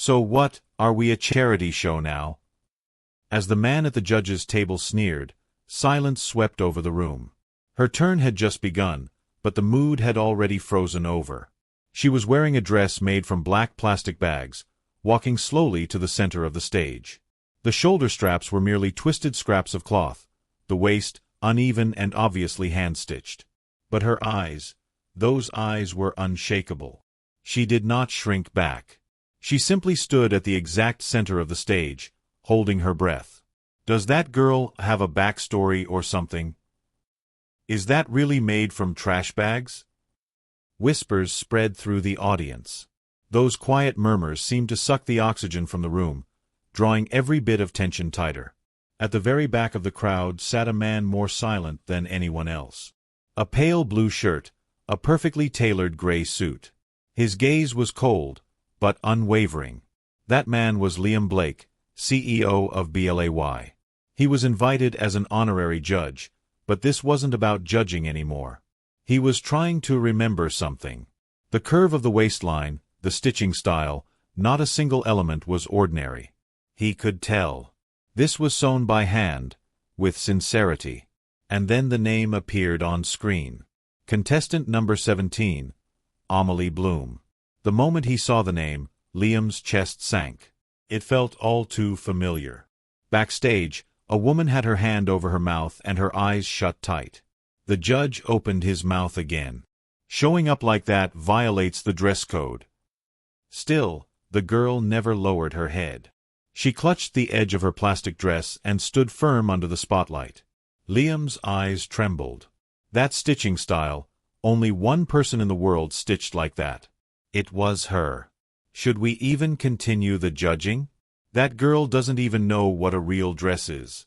So what, are we a charity show now? As the man at the judge's table sneered, silence swept over the room. Her turn had just begun, but the mood had already frozen over. She was wearing a dress made from black plastic bags, walking slowly to the center of the stage. The shoulder straps were merely twisted scraps of cloth, the waist uneven and obviously hand-stitched. But her eyes, those eyes were unshakable. She did not shrink back. She simply stood at the exact center of the stage, holding her breath. Does that girl have a backstory or something? Is that really made from trash bags? Whispers spread through the audience. Those quiet murmurs seemed to suck the oxygen from the room, drawing every bit of tension tighter. At the very back of the crowd sat a man more silent than anyone else. A pale blue shirt, a perfectly tailored gray suit. His gaze was cold, but unwavering. That man was Liam Blake, CEO of BLAY. He was invited as an honorary judge, but this wasn't about judging anymore. He was trying to remember something. The curve of the waistline, the stitching style, not a single element was ordinary. He could tell. This was sewn by hand, with sincerity. And then the name appeared on screen. Contestant number 17, Amelie Bloom. The moment he saw the name, Liam's chest sank. It felt all too familiar. Backstage, a woman had her hand over her mouth and her eyes shut tight. The judge opened his mouth again. Showing up like that violates the dress code. Still, the girl never lowered her head. She clutched the edge of her plastic dress and stood firm under the spotlight. Liam's eyes trembled. That stitching style, only one person in the world stitched like that. It was her. Should we even continue the judging? That girl doesn't even know what a real dress is.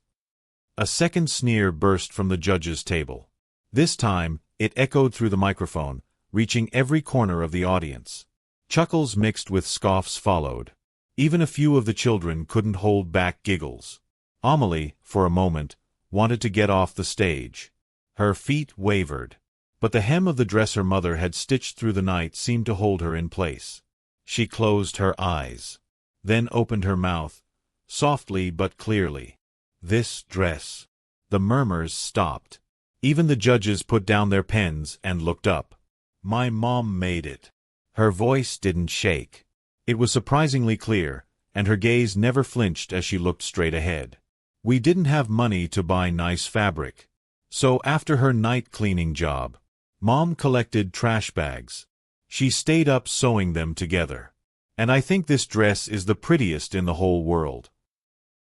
A second sneer burst from the judge's table. This time, it echoed through the microphone, reaching every corner of the audience. Chuckles mixed with scoffs followed. Even a few of the children couldn't hold back giggles. Amelie, for a moment, wanted to get off the stage. Her feet wavered. But the hem of the dress her mother had stitched through the night seemed to hold her in place. She closed her eyes. Then opened her mouth, softly but clearly. This dress. The murmurs stopped. Even the judges put down their pens and looked up. My mom made it. Her voice didn't shake. It was surprisingly clear, and her gaze never flinched as she looked straight ahead. We didn't have money to buy nice fabric. So after her night cleaning job, Mom collected trash bags. She stayed up sewing them together. And I think this dress is the prettiest in the whole world.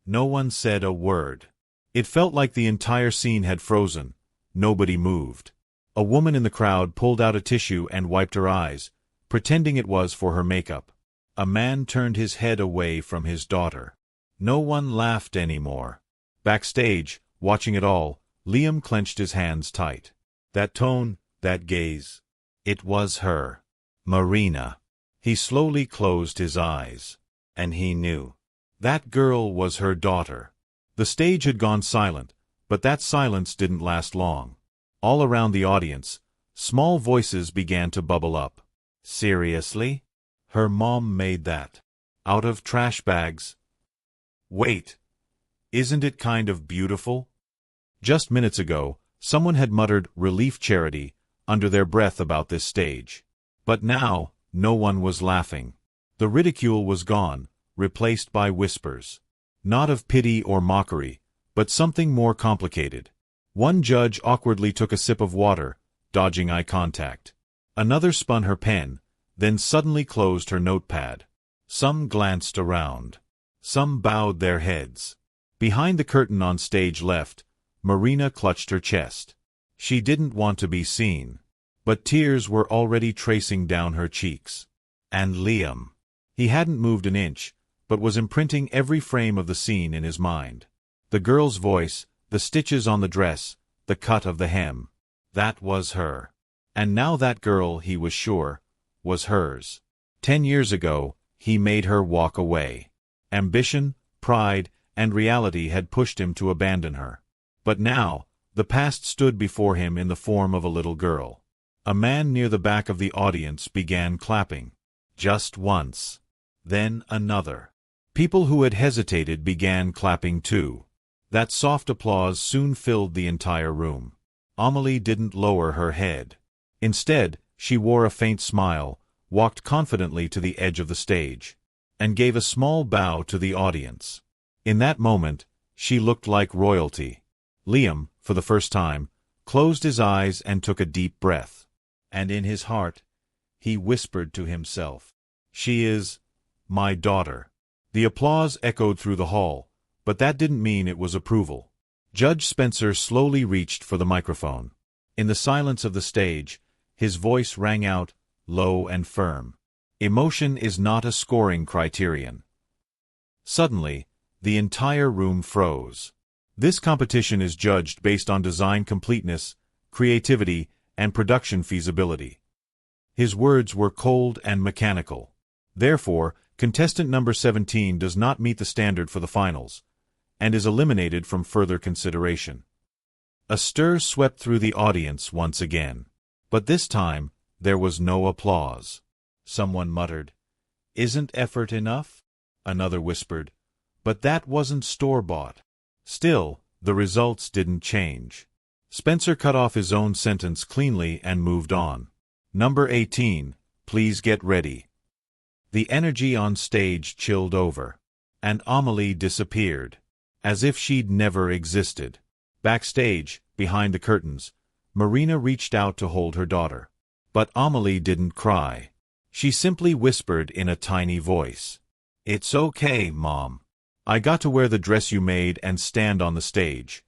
No one said a word. It felt like the entire scene had frozen. Nobody moved. A woman in the crowd pulled out a tissue and wiped her eyes, pretending it was for her makeup. A man turned his head away from his daughter. No one laughed anymore. Backstage, watching it all, Liam clenched his hands tight. That tone, that gaze. It was her. Marina. He slowly closed his eyes. And he knew. That girl was her daughter. The stage had gone silent, but that silence didn't last long. All around the audience, small voices began to bubble up. Seriously? Her mom made that. Out of trash bags? Wait. Isn't it kind of beautiful? Just minutes ago, someone had muttered relief charity under their breath about this stage. But now, no one was laughing. The ridicule was gone, replaced by whispers. Not of pity or mockery, but something more complicated. One judge awkwardly took a sip of water, dodging eye contact. Another spun her pen, then suddenly closed her notepad. Some glanced around. Some bowed their heads. Behind the curtain on stage left, Marina clutched her chest. She didn't want to be seen. But tears were already tracing down her cheeks. And Liam. He hadn't moved an inch, but was imprinting every frame of the scene in his mind. The girl's voice, the stitches on the dress, the cut of the hem. That was her. And now that girl, he was sure, was hers. 10 years ago, he made her walk away. Ambition, pride, and reality had pushed him to abandon her. But now, the past stood before him in the form of a little girl. A man near the back of the audience began clapping. Just once. then another. People who had hesitated began clapping too. That soft applause soon filled the entire room. Amelie didn't lower her head. Instead, she wore a faint smile, walked confidently to the edge of the stage, and gave a small bow to the audience. In that moment, she looked like royalty. Liam, for the first time, closed his eyes and took a deep breath. And in his heart, he whispered to himself, "She is my daughter." The applause echoed through the hall, but that didn't mean it was approval. Judge Spencer slowly reached for the microphone. In the silence of the stage, his voice rang out, low and firm. Emotion is not a scoring criterion. Suddenly, the entire room froze. This competition is judged based on design completeness, creativity, and production feasibility. His words were cold and mechanical. Therefore, contestant number 17 does not meet the standard for the finals, and is eliminated from further consideration. A stir swept through the audience once again. But this time, there was no applause. Someone muttered, "Isn't effort enough?" Another whispered, "But that wasn't store-bought." Still, the results didn't change. Spencer cut off his own sentence cleanly and moved on. "Number 18, please get ready." The energy on stage chilled over, and Amelie disappeared, as if she'd never existed. Backstage, behind the curtains, Marina reached out to hold her daughter. But Amelie didn't cry. She simply whispered in a tiny voice, "It's okay, Mom. I got to wear the dress you made and stand on the stage."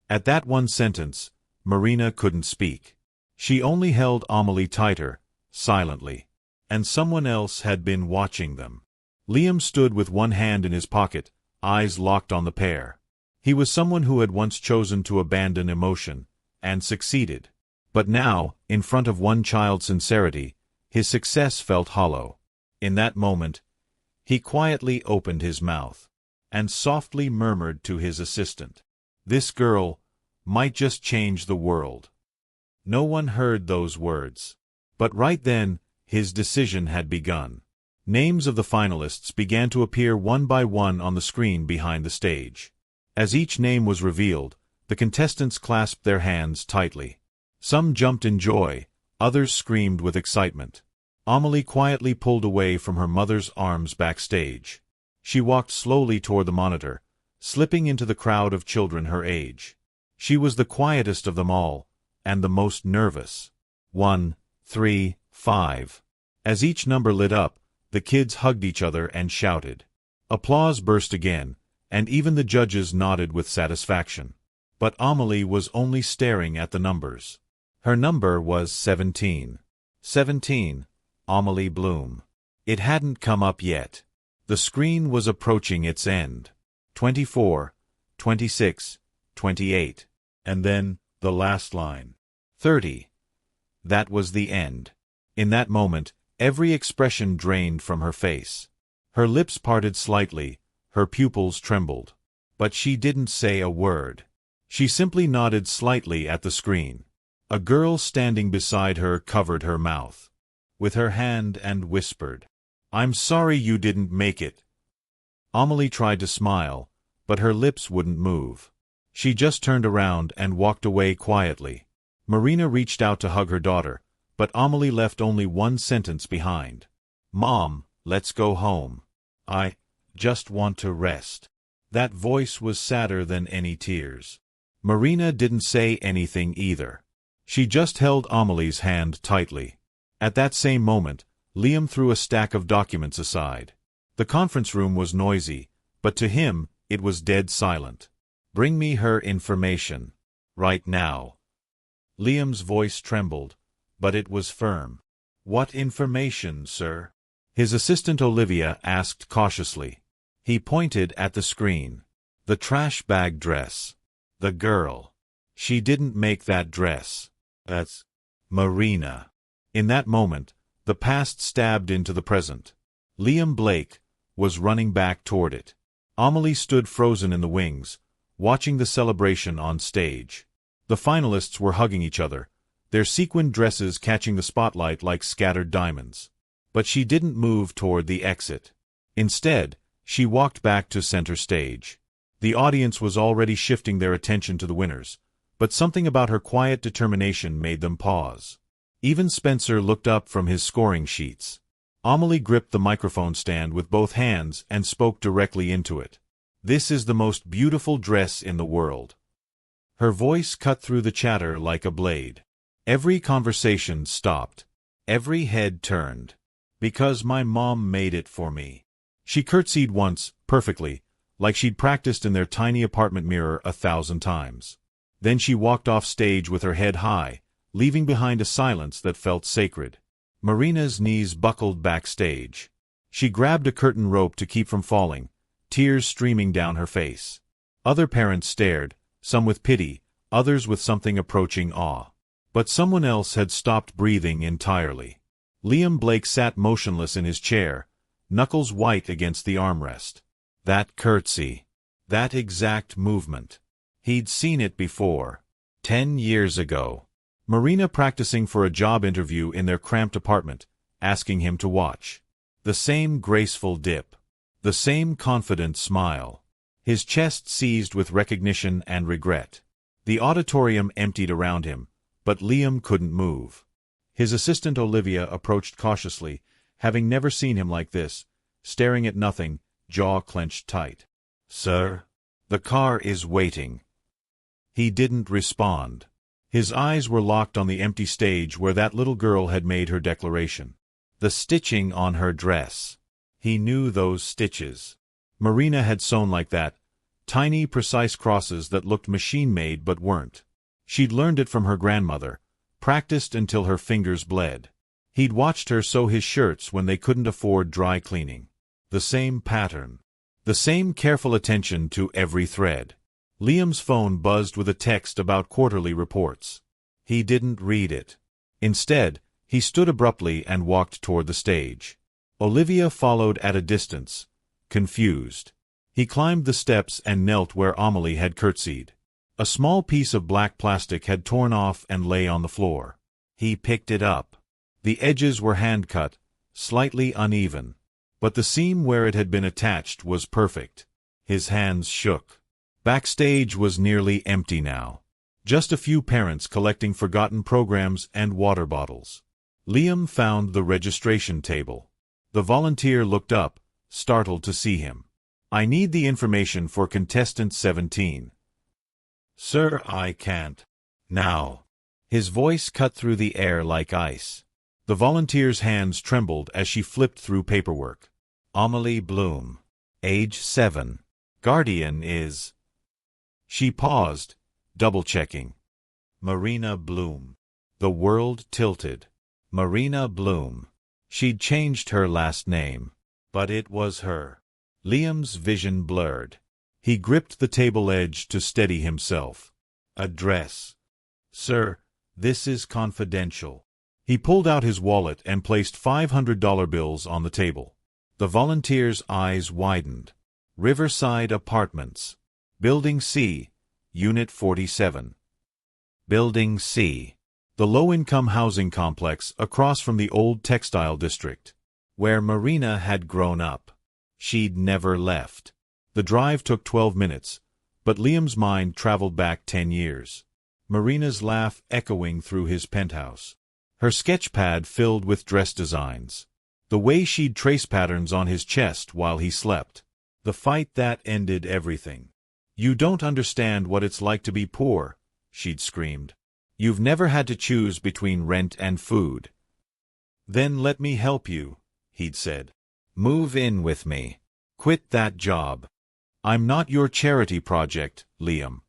At that one sentence, Marina couldn't speak. She only held Amelie tighter, silently. And someone else had been watching them. Liam stood with one hand in his pocket, eyes locked on the pair. He was someone who had once chosen to abandon emotion, and succeeded. But now, in front of one child's sincerity, his success felt hollow. In that moment, he quietly opened his mouth, and softly murmured to his assistant, "This girl might just change the world." No one heard those words. But right then, his decision had begun. Names of the finalists began to appear one by one on the screen behind the stage. As each name was revealed, the contestants clasped their hands tightly. Some jumped in joy, others screamed with excitement. Amelie quietly pulled away from her mother's arms backstage. She walked slowly toward the monitor, slipping into the crowd of children her age. She was the quietest of them all, and the most nervous. 1, 3, 5. As each number lit up, the kids hugged each other and shouted. Applause burst again, and even the judges nodded with satisfaction. But Amelie was only staring at the numbers. Her number was 17. 17, Amelie Bloom. It hadn't come up yet. The screen was approaching its end. 24, 26, 28. And then, the last line. 30. That was the end. In that moment, every expression drained from her face. Her lips parted slightly, her pupils trembled. But she didn't say a word. She simply nodded slightly at the screen. A girl standing beside her covered her mouth with her hand and whispered, "I'm sorry you didn't make it." Amelie tried to smile, but her lips wouldn't move. She just turned around and walked away quietly. Marina reached out to hug her daughter, but Amelie left only one sentence behind. "Mom, let's go home. I just want to rest." That voice was sadder than any tears. Marina didn't say anything either. She just held Amelie's hand tightly. At that same moment, Liam threw a stack of documents aside. The conference room was noisy, but to him, it was dead silent. "Bring me her information. Right now." Liam's voice trembled, but it was firm. "What information, sir?" His assistant Olivia asked cautiously. He pointed at the screen. "The trash bag dress. The girl. She didn't make that dress. That's Marina." In that moment, the past stabbed into the present. Liam Blake was running back toward it. Amelie stood frozen in the wings, watching the celebration on stage. The finalists were hugging each other, their sequined dresses catching the spotlight like scattered diamonds. But she didn't move toward the exit. Instead, she walked back to center stage. The audience was already shifting their attention to the winners, but something about her quiet determination made them pause. Even Spencer looked up from his scoring sheets. Amelie gripped the microphone stand with both hands and spoke directly into it. "This is the most beautiful dress in the world." Her voice cut through the chatter like a blade. Every conversation stopped. Every head turned. "Because my mom made it for me." She curtsied once, perfectly, like she'd practiced in their tiny apartment mirror 1,000 times. Then she walked off stage with her head high, leaving behind a silence that felt sacred. Marina's knees buckled backstage. She grabbed a curtain rope to keep from falling, tears streaming down her face. Other parents stared, some with pity, others with something approaching awe. But someone else had stopped breathing entirely. Liam Blake sat motionless in his chair, knuckles white against the armrest. That curtsy. That exact movement. He'd seen it before. 10 years ago. Marina practicing for a job interview in their cramped apartment, asking him to watch. The same graceful dip. The same confident smile. His chest seized with recognition and regret. The auditorium emptied around him, but Liam couldn't move. His assistant Olivia approached cautiously, having never seen him like this, staring at nothing, jaw clenched tight. "Sir, the car is waiting." He didn't respond. His eyes were locked on the empty stage where that little girl had made her declaration. The stitching on her dress. He knew those stitches. Marina had sewn like that, tiny, precise crosses that looked machine-made but weren't. She'd learned it from her grandmother, practiced until her fingers bled. He'd watched her sew his shirts when they couldn't afford dry cleaning. The same pattern. The same careful attention to every thread. Liam's phone buzzed with a text about quarterly reports. He didn't read it. Instead, he stood abruptly and walked toward the stage. Olivia followed at a distance, confused. He climbed the steps and knelt where Amelie had curtsied. A small piece of black plastic had torn off and lay on the floor. He picked it up. The edges were hand-cut, slightly uneven, but the seam where it had been attached was perfect. His hands shook. Backstage was nearly empty now. Just a few parents collecting forgotten programs and water bottles. Liam found the registration table. The volunteer looked up, startled to see him. "I need the information for contestant 17. "Sir, I can't. Now." His voice cut through the air like ice. The volunteer's hands trembled as she flipped through paperwork. "Amelie Bloom. Age 7. Guardian is—" She paused, double-checking. "Marina Bloom." The world tilted. Marina Bloom. She'd changed her last name. But it was her. Liam's vision blurred. He gripped the table edge to steady himself. "Address." "Sir, this is confidential." He pulled out his wallet and placed $500 bills on the table. The volunteer's eyes widened. "Riverside Apartments. Building C, Unit 47. Building C. The low-income housing complex across from the old textile district, where Marina had grown up. She'd never left. The drive took 12 minutes, but Liam's mind traveled back 10 years. Marina's laugh echoing through his penthouse. Her sketch pad filled with dress designs. The way she'd trace patterns on his chest while he slept. The fight that ended everything. "You don't understand what it's like to be poor," she'd screamed. "You've never had to choose between rent and food." "Then let me help you," he'd said. "Move in with me. Quit that job." "I'm not your charity project, Liam."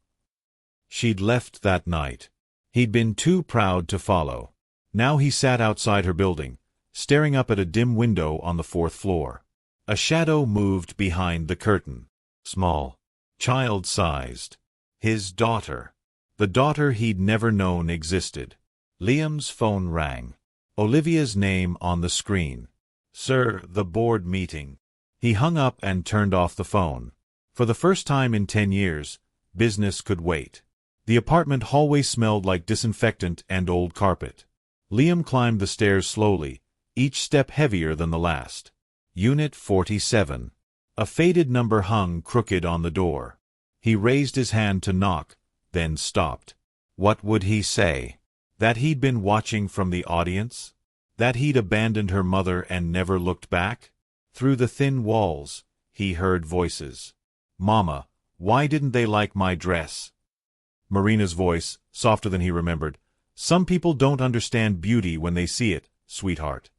She'd left that night. He'd been too proud to follow. Now he sat outside her building, staring up at a dim window on the 4th floor. A shadow moved behind the curtain. Small. Child-sized. His daughter. The daughter he'd never known existed. Liam's phone rang. Olivia's name on the screen. "Sir, the board meeting." He hung up and turned off the phone. For the first time in 10 years, business could wait. The apartment hallway smelled like disinfectant and old carpet. Liam climbed the stairs slowly, each step heavier than the last. Unit 47. A faded number hung crooked on the door. He raised his hand to knock, then stopped. What would he say? That he'd been watching from the audience? That he'd abandoned her mother and never looked back? Through the thin walls, he heard voices. "Mama, why didn't they like my dress?" Marina's voice, softer than he remembered. "Some people don't understand beauty when they see it, sweetheart.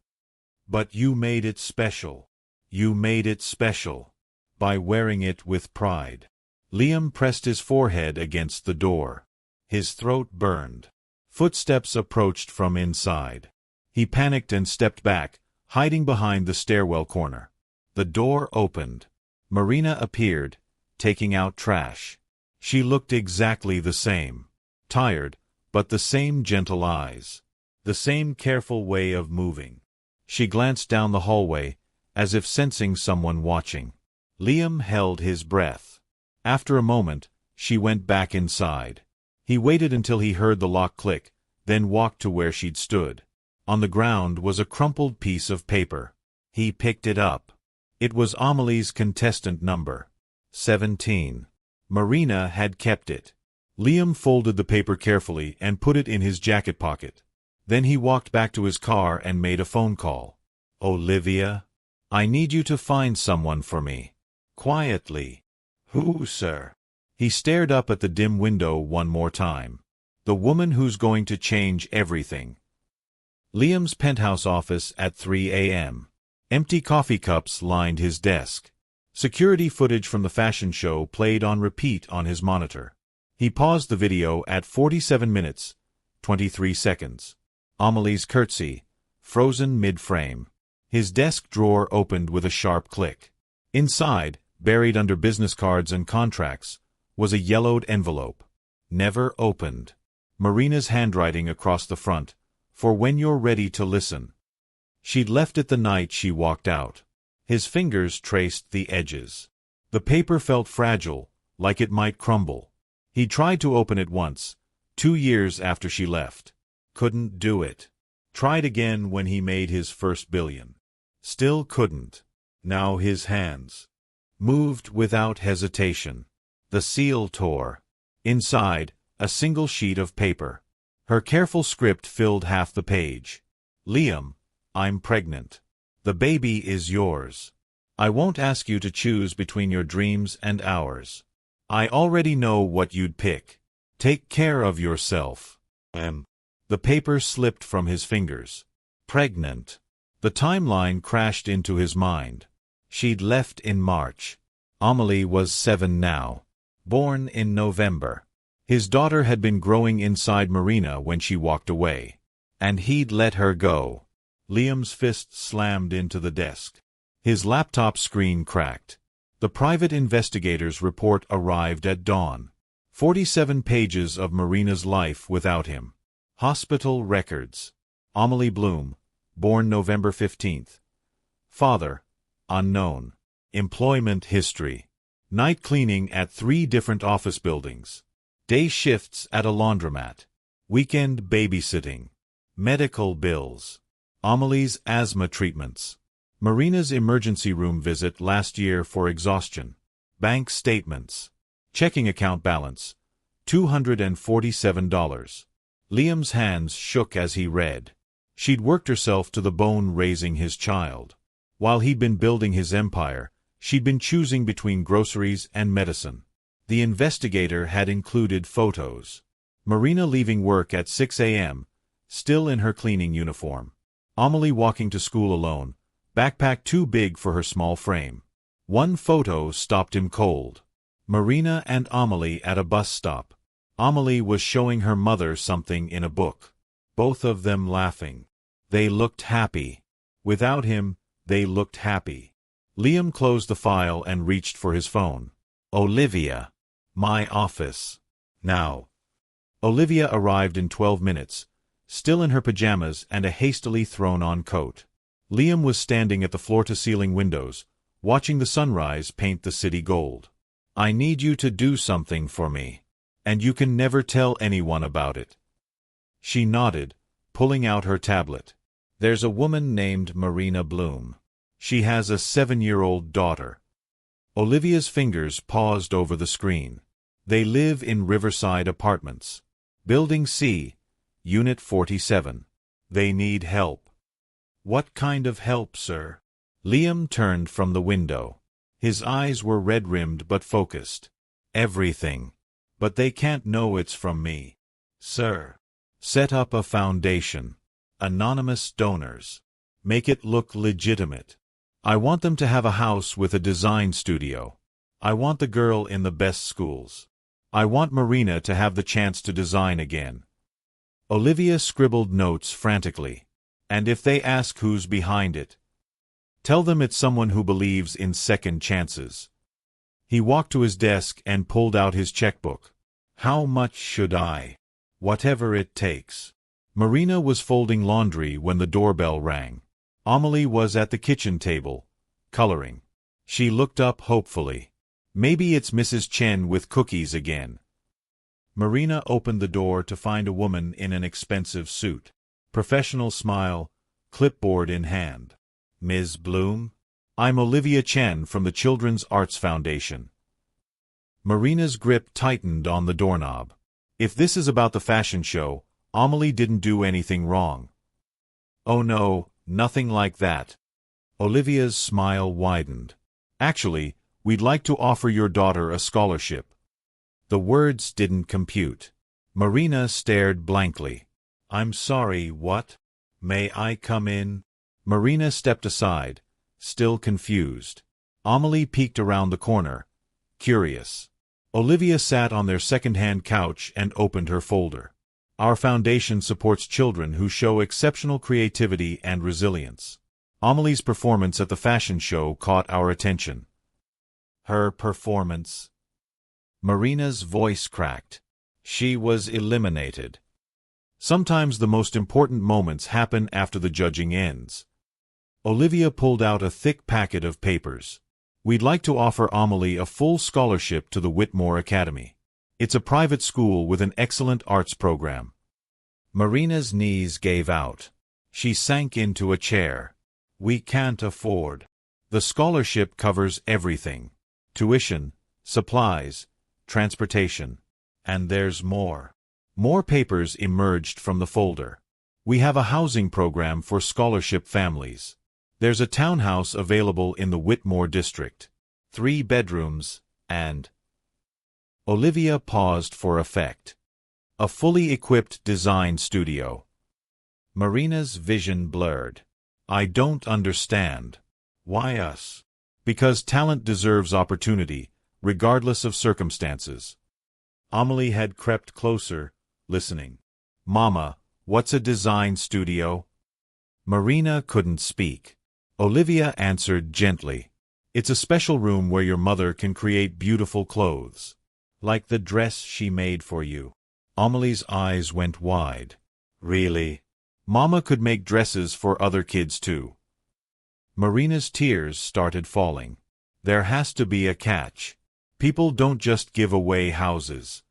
But you made it special. You made it special. By wearing it with pride." Liam pressed his forehead against the door. His throat burned. Footsteps approached from inside. He panicked and stepped back, hiding behind the stairwell corner. The door opened. Marina appeared, taking out trash. She looked exactly the same. Tired, but the same gentle eyes. The same careful way of moving. She glanced down the hallway, as if sensing someone watching. Liam held his breath. After a moment, she went back inside. He waited until he heard the lock click, then walked to where she'd stood. On the ground was a crumpled piece of paper. He picked it up. It was Amelie's contestant number. 17. Marina had kept it. Liam folded the paper carefully and put it in his jacket pocket. Then he walked back to his car and made a phone call. "Olivia? I need you to find someone for me." Quietly. "Who, sir?" He stared up at the dim window one more time. "The woman who's going to change everything." Liam's penthouse office at 3 a.m. Empty coffee cups lined his desk. Security footage from the fashion show played on repeat on his monitor. He paused the video at 47 minutes, 23 seconds. Amelie's curtsy, frozen mid-frame. His desk drawer opened with a sharp click. Inside, buried under business cards and contracts, was a yellowed envelope. Never opened. Marina's handwriting across the front, "For when you're ready to listen." She'd left it the night she walked out. His fingers traced the edges. The paper felt fragile, like it might crumble. He tried to open it once, 2 years after she left. Couldn't do it. Tried again when he made his first billion. Still couldn't. Now his hands moved without hesitation. The seal tore. Inside, a single sheet of paper. Her careful script filled half the page. "Liam, I'm pregnant. The baby is yours. I won't ask you to choose between your dreams and ours. I already know what you'd pick. Take care of yourself." The paper slipped from his fingers. Pregnant. The timeline crashed into his mind. She'd left in March. Amelie was 7 now. Born in November. His daughter had been growing inside Marina when she walked away. And he'd let her go. Liam's fist slammed into the desk. His laptop screen cracked. The private investigator's report arrived at dawn. 47 pages of Marina's life without him. Hospital records. Amelie Bloom, born November 15th. Father, unknown. Employment history. Night cleaning at 3 different office buildings. Day shifts at a laundromat. Weekend babysitting. Medical bills. Amelie's asthma treatments. Marina's emergency room visit last year for exhaustion. Bank statements. Checking account balance, $247. Liam's hands shook as he read. She'd worked herself to the bone raising his child. While he'd been building his empire, she'd been choosing between groceries and medicine. The investigator had included photos. Marina leaving work at 6 a.m., still in her cleaning uniform. Amelie walking to school alone, backpack too big for her small frame. One photo stopped him cold. Marina and Amelie at a bus stop. Amelie was showing her mother something in a book. Both of them laughing. They looked happy. Without him, they looked happy. Liam closed the file and reached for his phone. "Olivia. My office. Now." Olivia arrived in 12 minutes, still in her pajamas and a hastily thrown-on coat. Liam was standing at the floor-to-ceiling windows, watching the sunrise paint the city gold. "I need you to do something for me. And you can never tell anyone about it." She nodded, pulling out her tablet. "There's a woman named Marina Bloom. She has a 7-year-old daughter. Olivia's fingers paused over the screen. They live in Riverside Apartments. Building C, Unit 47. They need help. What kind of help, sir? Liam turned from the window. His eyes were red-rimmed but focused. Everything. But they can't know it's from me. Sir. Set up a foundation. Anonymous donors. Make it look legitimate. I want them to have a house with a design studio. I want the girl in the best schools. I want Marina to have the chance to design again. Olivia scribbled notes frantically. And if they ask who's behind it, tell them it's someone who believes in second chances. He walked to his desk and pulled out his checkbook. How much should I? Whatever it takes. Marina was folding laundry when the doorbell rang. Amelie was at the kitchen table, coloring. She looked up hopefully. Maybe it's Mrs. Chen with cookies again. Marina opened the door to find a woman in an expensive suit. Professional smile, clipboard in hand. Ms. Bloom? I'm Olivia Chen from the Children's Arts Foundation. Marina's grip tightened on the doorknob. If this is about the fashion show, Amelie didn't do anything wrong. Oh no, nothing like that. Olivia's smile widened. Actually, we'd like to offer your daughter a scholarship. The words didn't compute. Marina stared blankly. I'm sorry, what? May I come in? Marina stepped aside, still confused. Amelie peeked around the corner, curious. Olivia sat on their second-hand couch and opened her folder. Our foundation supports children who show exceptional creativity and resilience. Amelie's performance at the fashion show caught our attention. Her performance? Marina's voice cracked. She was eliminated. Sometimes the most important moments happen after the judging ends. Olivia pulled out a thick packet of papers. We'd like to offer Amelie a full scholarship to the Whitmore Academy. It's a private school with an excellent arts program. Marina's knees gave out. She sank into a chair. We can't afford. The scholarship covers everything. Tuition, supplies, transportation. And there's more. More papers emerged from the folder. We have a housing program for scholarship families. There's a townhouse available in the Whitmore district. 3 bedrooms, and... Olivia paused for effect. A fully equipped design studio. Marina's vision blurred. I don't understand. Why us? Because talent deserves opportunity, regardless of circumstances. Amelie had crept closer, listening. Mama, what's a design studio? Marina couldn't speak. Olivia answered gently. It's a special room where your mother can create beautiful clothes. Like the dress she made for you. Amelie's eyes went wide. Really? Mama could make dresses for other kids too. Marina's tears started falling. There has to be a catch. People don't just give away houses.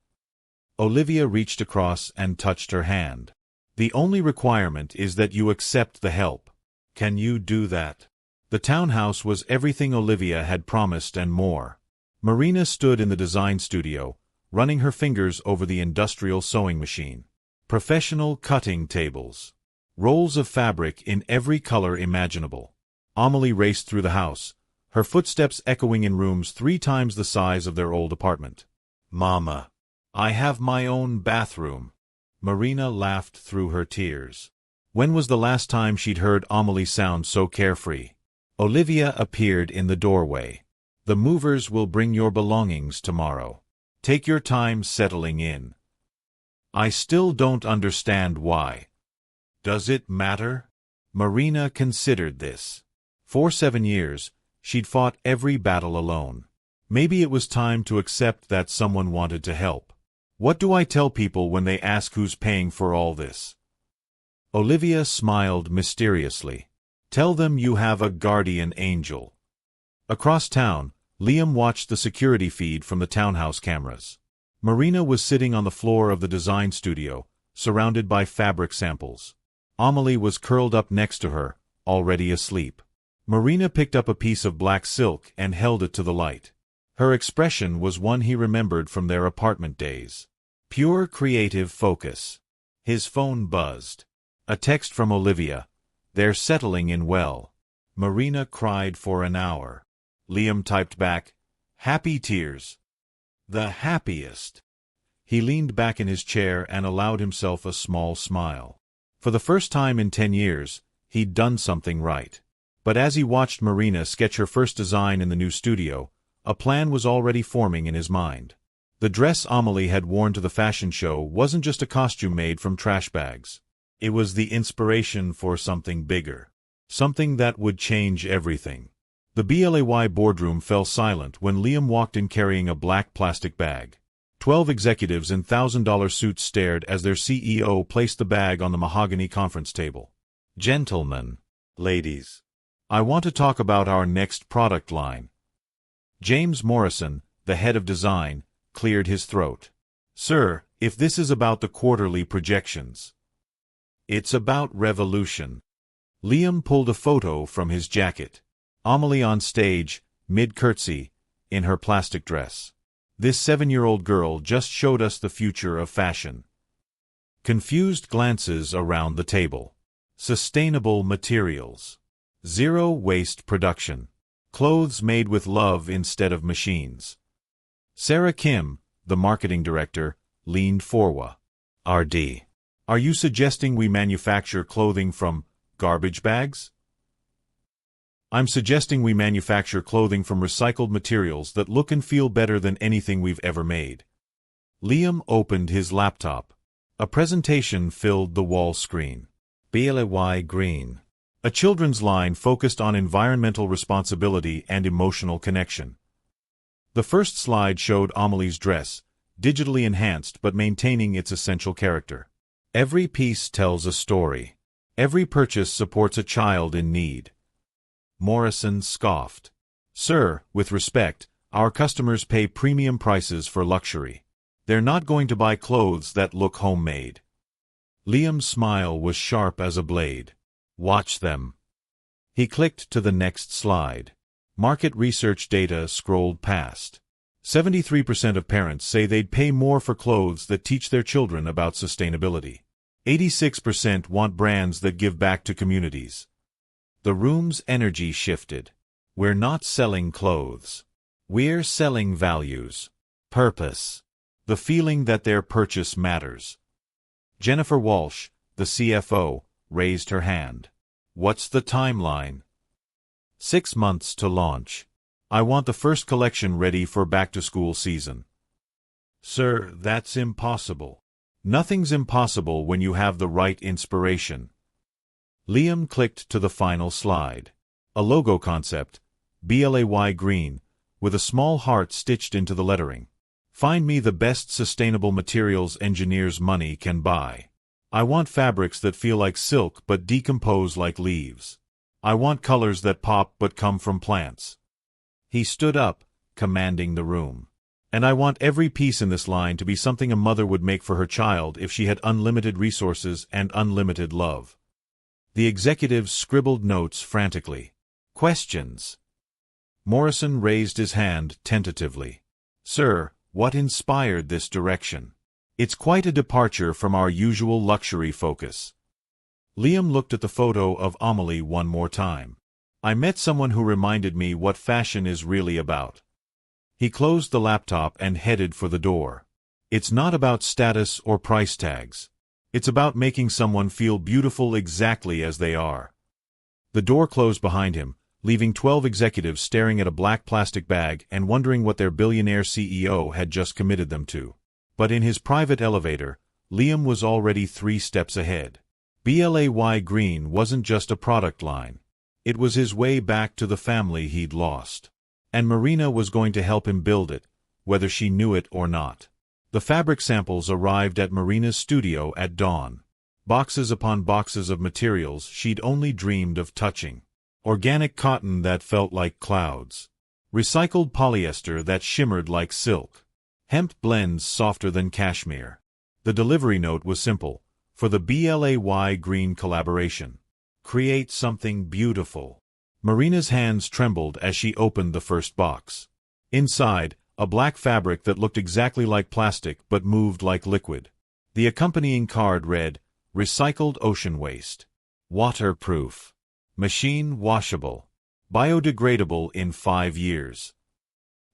Olivia reached across and touched her hand. The only requirement is that you accept the help. Can you do that? The townhouse was everything Olivia had promised and more. Marina stood in the design studio, running her fingers over the industrial sewing machine. Professional cutting tables. Rolls of fabric in every color imaginable. Amelie raced through the house, her footsteps echoing in rooms 3 times the size of their old apartment. Mama, I have my own bathroom. Marina laughed through her tears. When was the last time she'd heard Amelie sound so carefree? Olivia appeared in the doorway. The movers will bring your belongings tomorrow. Take your time settling in. I still don't understand why. Does it matter? Marina considered this. For 7 years, she'd fought every battle alone. Maybe it was time to accept that someone wanted to help. What do I tell people when they ask who's paying for all this? Olivia smiled mysteriously. Tell them you have a guardian angel. Across town, Liam watched the security feed from the townhouse cameras. Marina was sitting on the floor of the design studio, surrounded by fabric samples. Amelie was curled up next to her, already asleep. Marina picked up a piece of black silk and held it to the light. Her expression was one he remembered from their apartment days. Pure creative focus. His phone buzzed. A text from Olivia. "They're settling in well." Marina cried for an hour. Liam typed back, "Happy tears." The happiest. He leaned back in his chair and allowed himself a small smile. For the first time in 10 years, he'd done something right. But as he watched Marina sketch her first design in the new studio, a plan was already forming in his mind. The dress Amelie had worn to the fashion show wasn't just a costume made from trash bags. It was the inspiration for something bigger. Something that would change everything. The BLAY boardroom fell silent when Liam walked in carrying a black plastic bag. 12 executives in $1,000 suits stared as their CEO placed the bag on the mahogany conference table. "Gentlemen, ladies, I want to talk about our next product line." James Morrison, the head of design, cleared his throat. "Sir, if this is about the quarterly projections, it's about revolution." Liam pulled a photo from his jacket. Amelie on stage, mid-curtsy, in her plastic dress. This 7-year-old girl just showed us the future of fashion. Confused glances around the table. Sustainable materials. Zero-waste production. Clothes made with love instead of machines. Sarah Kim, the marketing director, leaned forward. "RD, are you suggesting we manufacture clothing from garbage bags?" "I'm suggesting we manufacture clothing from recycled materials that look and feel better than anything we've ever made." Liam opened his laptop. A presentation filled the wall screen. BLAY Green. A children's line focused on environmental responsibility and emotional connection. The first slide showed Amelie's dress, digitally enhanced but maintaining its essential character. Every piece tells a story. Every purchase supports a child in need. Morrison scoffed. "Sir, with respect, our customers pay premium prices for luxury. They're not going to buy clothes that look homemade." Liam's smile was sharp as a blade. "Watch them." He clicked to the next slide. Market research data scrolled past. 73% of parents say they'd pay more for clothes that teach their children about sustainability. 86% want brands that give back to communities. The room's energy shifted. "We're not selling clothes. We're selling values. Purpose. The feeling that their purchase matters." Jennifer Walsh, the CFO, raised her hand. "What's the timeline?" 6 months to launch. I want the first collection ready for back-to-school season." "Sir, that's impossible." "Nothing's impossible when you have the right inspiration." Liam clicked to the final slide. A logo concept, BLAY Green, with a small heart stitched into the lettering. "Find me the best sustainable materials engineers' money can buy. I want fabrics that feel like silk but decompose like leaves. I want colors that pop but come from plants." He stood up, commanding the room. "And I want every piece in this line to be something a mother would make for her child if she had unlimited resources and unlimited love." The executives scribbled notes frantically. "Questions?" Morrison raised his hand tentatively. "Sir, what inspired this direction? It's quite a departure from our usual luxury focus." Liam looked at the photo of Amelie one more time. "I met someone who reminded me what fashion is really about." He closed the laptop and headed for the door. "It's not about status or price tags. It's about making someone feel beautiful exactly as they are." The door closed behind him, leaving 12 executives staring at a black plastic bag and wondering what their billionaire CEO had just committed them to. But in his private elevator, Liam was already 3 steps ahead. BLAY Green wasn't just a product line. It was his way back to the family he'd lost. And Marina was going to help him build it, whether she knew it or not. The fabric samples arrived at Marina's studio at dawn. Boxes upon boxes of materials she'd only dreamed of touching. Organic cotton that felt like clouds. Recycled polyester that shimmered like silk. Hemp blends softer than cashmere. The delivery note was simple, for the BLAY Green collaboration. Create something beautiful. Marina's hands trembled as she opened the first box. Inside, a black fabric that looked exactly like plastic but moved like liquid. The accompanying card read, "Recycled ocean waste. Waterproof. Machine washable. Biodegradable in 5 years."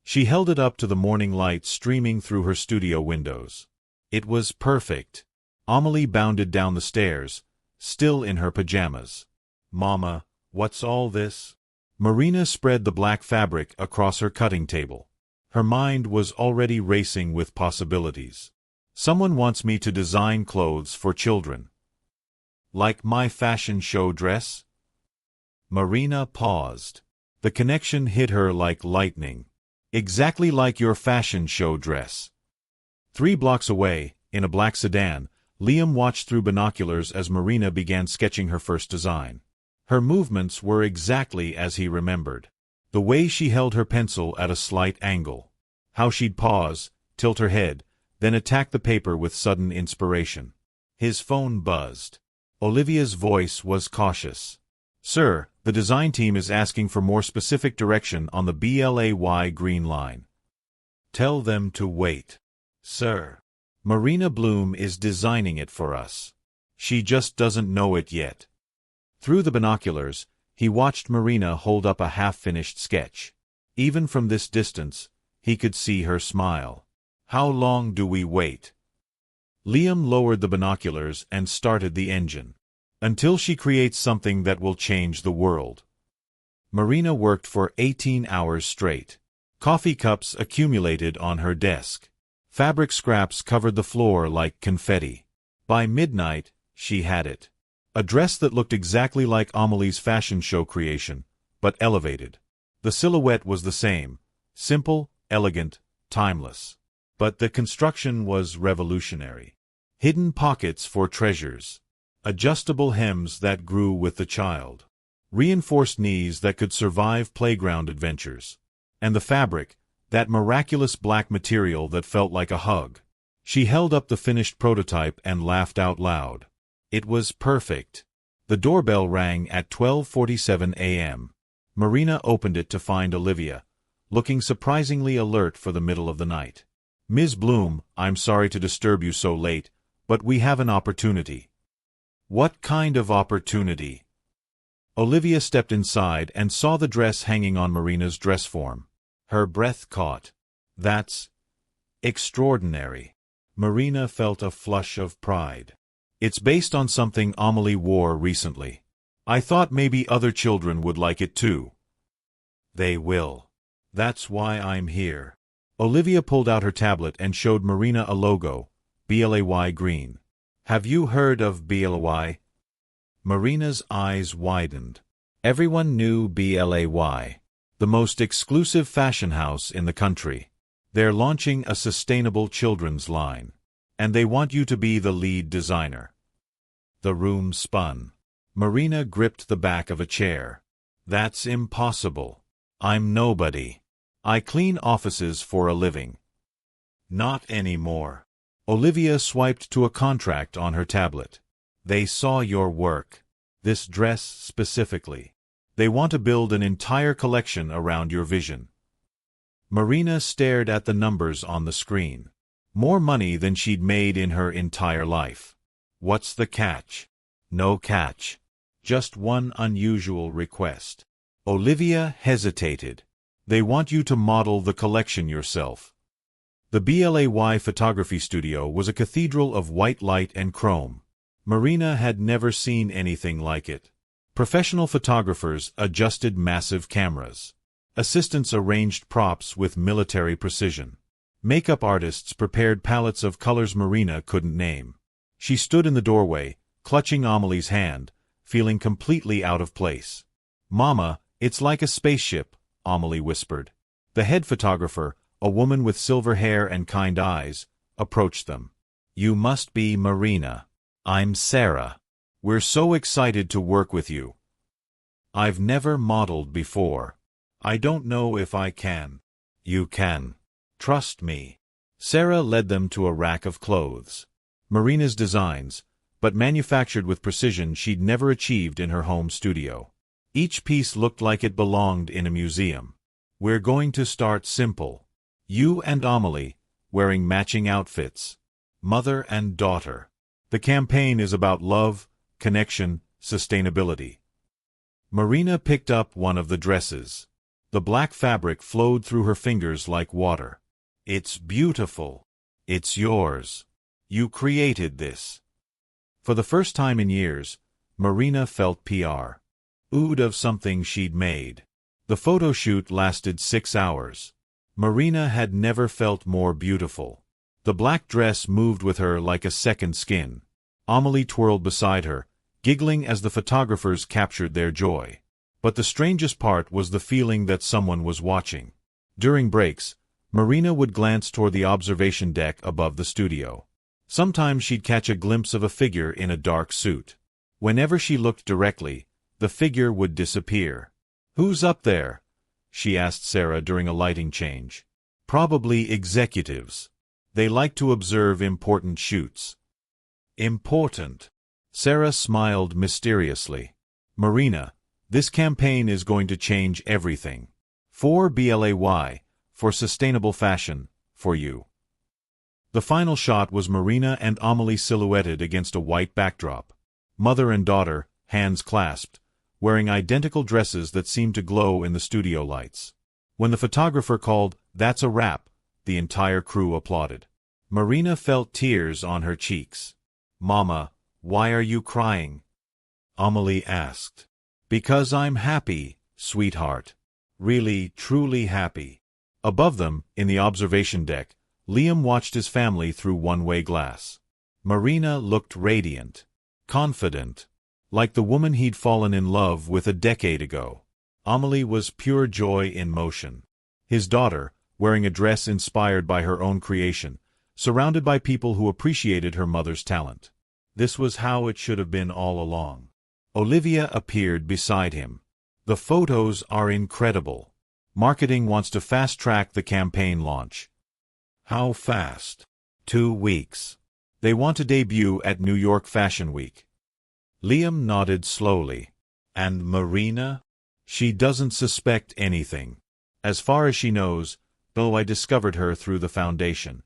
She held it up to the morning light streaming through her studio windows. It was perfect. Amelie bounded down the stairs, still in her pajamas. "Mama, what's all this?" Marina spread the black fabric across her cutting table. Her mind was already racing with possibilities. "Someone wants me to design clothes for children. Like my fashion show dress?" Marina paused. The connection hit her like lightning. "Exactly like your fashion show dress." 3 blocks away, in a black sedan, Liam watched through binoculars as Marina began sketching her first design. Her movements were exactly as he remembered. The way she held her pencil at a slight angle. How she'd pause, tilt her head, then attack the paper with sudden inspiration. His phone buzzed. Olivia's voice was cautious. "Sir, the design team is asking for more specific direction on the BLAY green line." "Tell them to wait, sir. Marina Bloom is designing it for us. She just doesn't know it yet." Through the binoculars, he watched Marina hold up a half-finished sketch. Even from this distance, he could see her smile. "How long do we wait?" Liam lowered the binoculars and started the engine. "Until she creates something that will change the world." Marina worked for 18 hours straight. Coffee cups accumulated on her desk. Fabric scraps covered the floor like confetti. By midnight, she had it. A dress that looked exactly like Amelie's fashion show creation, but elevated. The silhouette was the same, simple, elegant, timeless. But the construction was revolutionary. Hidden pockets for treasures. Adjustable hems that grew with the child. Reinforced knees that could survive playground adventures. And the fabric, that miraculous black material that felt like a hug. She held up the finished prototype and laughed out loud. It was perfect. The doorbell rang at 12:47 a.m. Marina opened it to find Olivia, looking surprisingly alert for the middle of the night. "Ms. Bloom, I'm sorry to disturb you so late, but we have an opportunity." "What kind of opportunity?" Olivia stepped inside and saw the dress hanging on Marina's dress form. Her breath caught. "That's extraordinary." Marina felt a flush of pride. "It's based on something Amelie wore recently. I thought maybe other children would like it too." "They will. That's why I'm here." Olivia pulled out her tablet and showed Marina a logo, BLAY green. "Have you heard of BLAY?" Marina's eyes widened. Everyone knew BLAY, the most exclusive fashion house in the country. They're launching a sustainable children's line. And they want you to be the lead designer. The room spun. Marina gripped the back of a chair. "That's impossible. I'm nobody. I clean offices for a living." "Not anymore." Olivia swiped to a contract on her tablet. "They saw your work. This dress specifically. They want to build an entire collection around your vision." Marina stared at the numbers on the screen. More money than she'd made in her entire life. "What's the catch?" "No catch. Just one unusual request." Olivia hesitated. "They want you to model the collection yourself." The BLAY photography studio was a cathedral of white light and chrome. Marina had never seen anything like it. Professional photographers adjusted massive cameras. Assistants arranged props with military precision. Makeup artists prepared palettes of colors Marina couldn't name. She stood in the doorway, clutching Amelie's hand, feeling completely out of place. "Mama, it's like a spaceship," Amelie whispered. The head photographer, a woman with silver hair and kind eyes, approached them. "You must be Marina. I'm Sarah. We're so excited to work with you." "I've never modeled before. I don't know if I can." "You can. Trust me." Sarah led them to a rack of clothes. Marina's designs, but manufactured with precision she'd never achieved in her home studio. Each piece looked like it belonged in a museum. We're going to start simple. You and Amelie, wearing matching outfits. Mother and daughter. The campaign is about love, connection, sustainability. Marina picked up one of the dresses. The black fabric flowed through her fingers like water. It's beautiful. It's yours. You created this. For the first time in years, Marina felt proud of something she'd made. The photo shoot lasted 6 hours. Marina had never felt more beautiful. The black dress moved with her like a second skin. Amelie twirled beside her, giggling as the photographers captured their joy. But the strangest part was the feeling that someone was watching. During breaks, Marina would glance toward the observation deck above the studio. Sometimes she'd catch a glimpse of a figure in a dark suit. Whenever she looked directly, the figure would disappear. "Who's up there?" she asked Sarah during a lighting change. "Probably executives. They like to observe important shoots." "Important." Sarah smiled mysteriously. "Marina, this campaign is going to change everything. For BLAY, for sustainable fashion, for you." The final shot was Marina and Amelie silhouetted against a white backdrop. Mother and daughter, hands clasped, wearing identical dresses that seemed to glow in the studio lights. When the photographer called, "That's a wrap," the entire crew applauded. Marina felt tears on her cheeks. "Mama, why are you crying?" Amelie asked. "Because I'm happy, sweetheart. Really, truly happy." Above them, in the observation deck, Liam watched his family through one-way glass. Marina looked radiant, confident, like the woman he'd fallen in love with a decade ago. Amelie was pure joy in motion. His daughter, wearing a dress inspired by her own creation, surrounded by people who appreciated her mother's talent. This was how it should have been all along. Olivia appeared beside him. "The photos are incredible. Marketing wants to fast-track the campaign launch." "How fast?" 2 weeks. They want to debut at New York Fashion Week." Liam nodded slowly. "And Marina?" "She doesn't suspect anything. As far as she knows, though I discovered her through the foundation."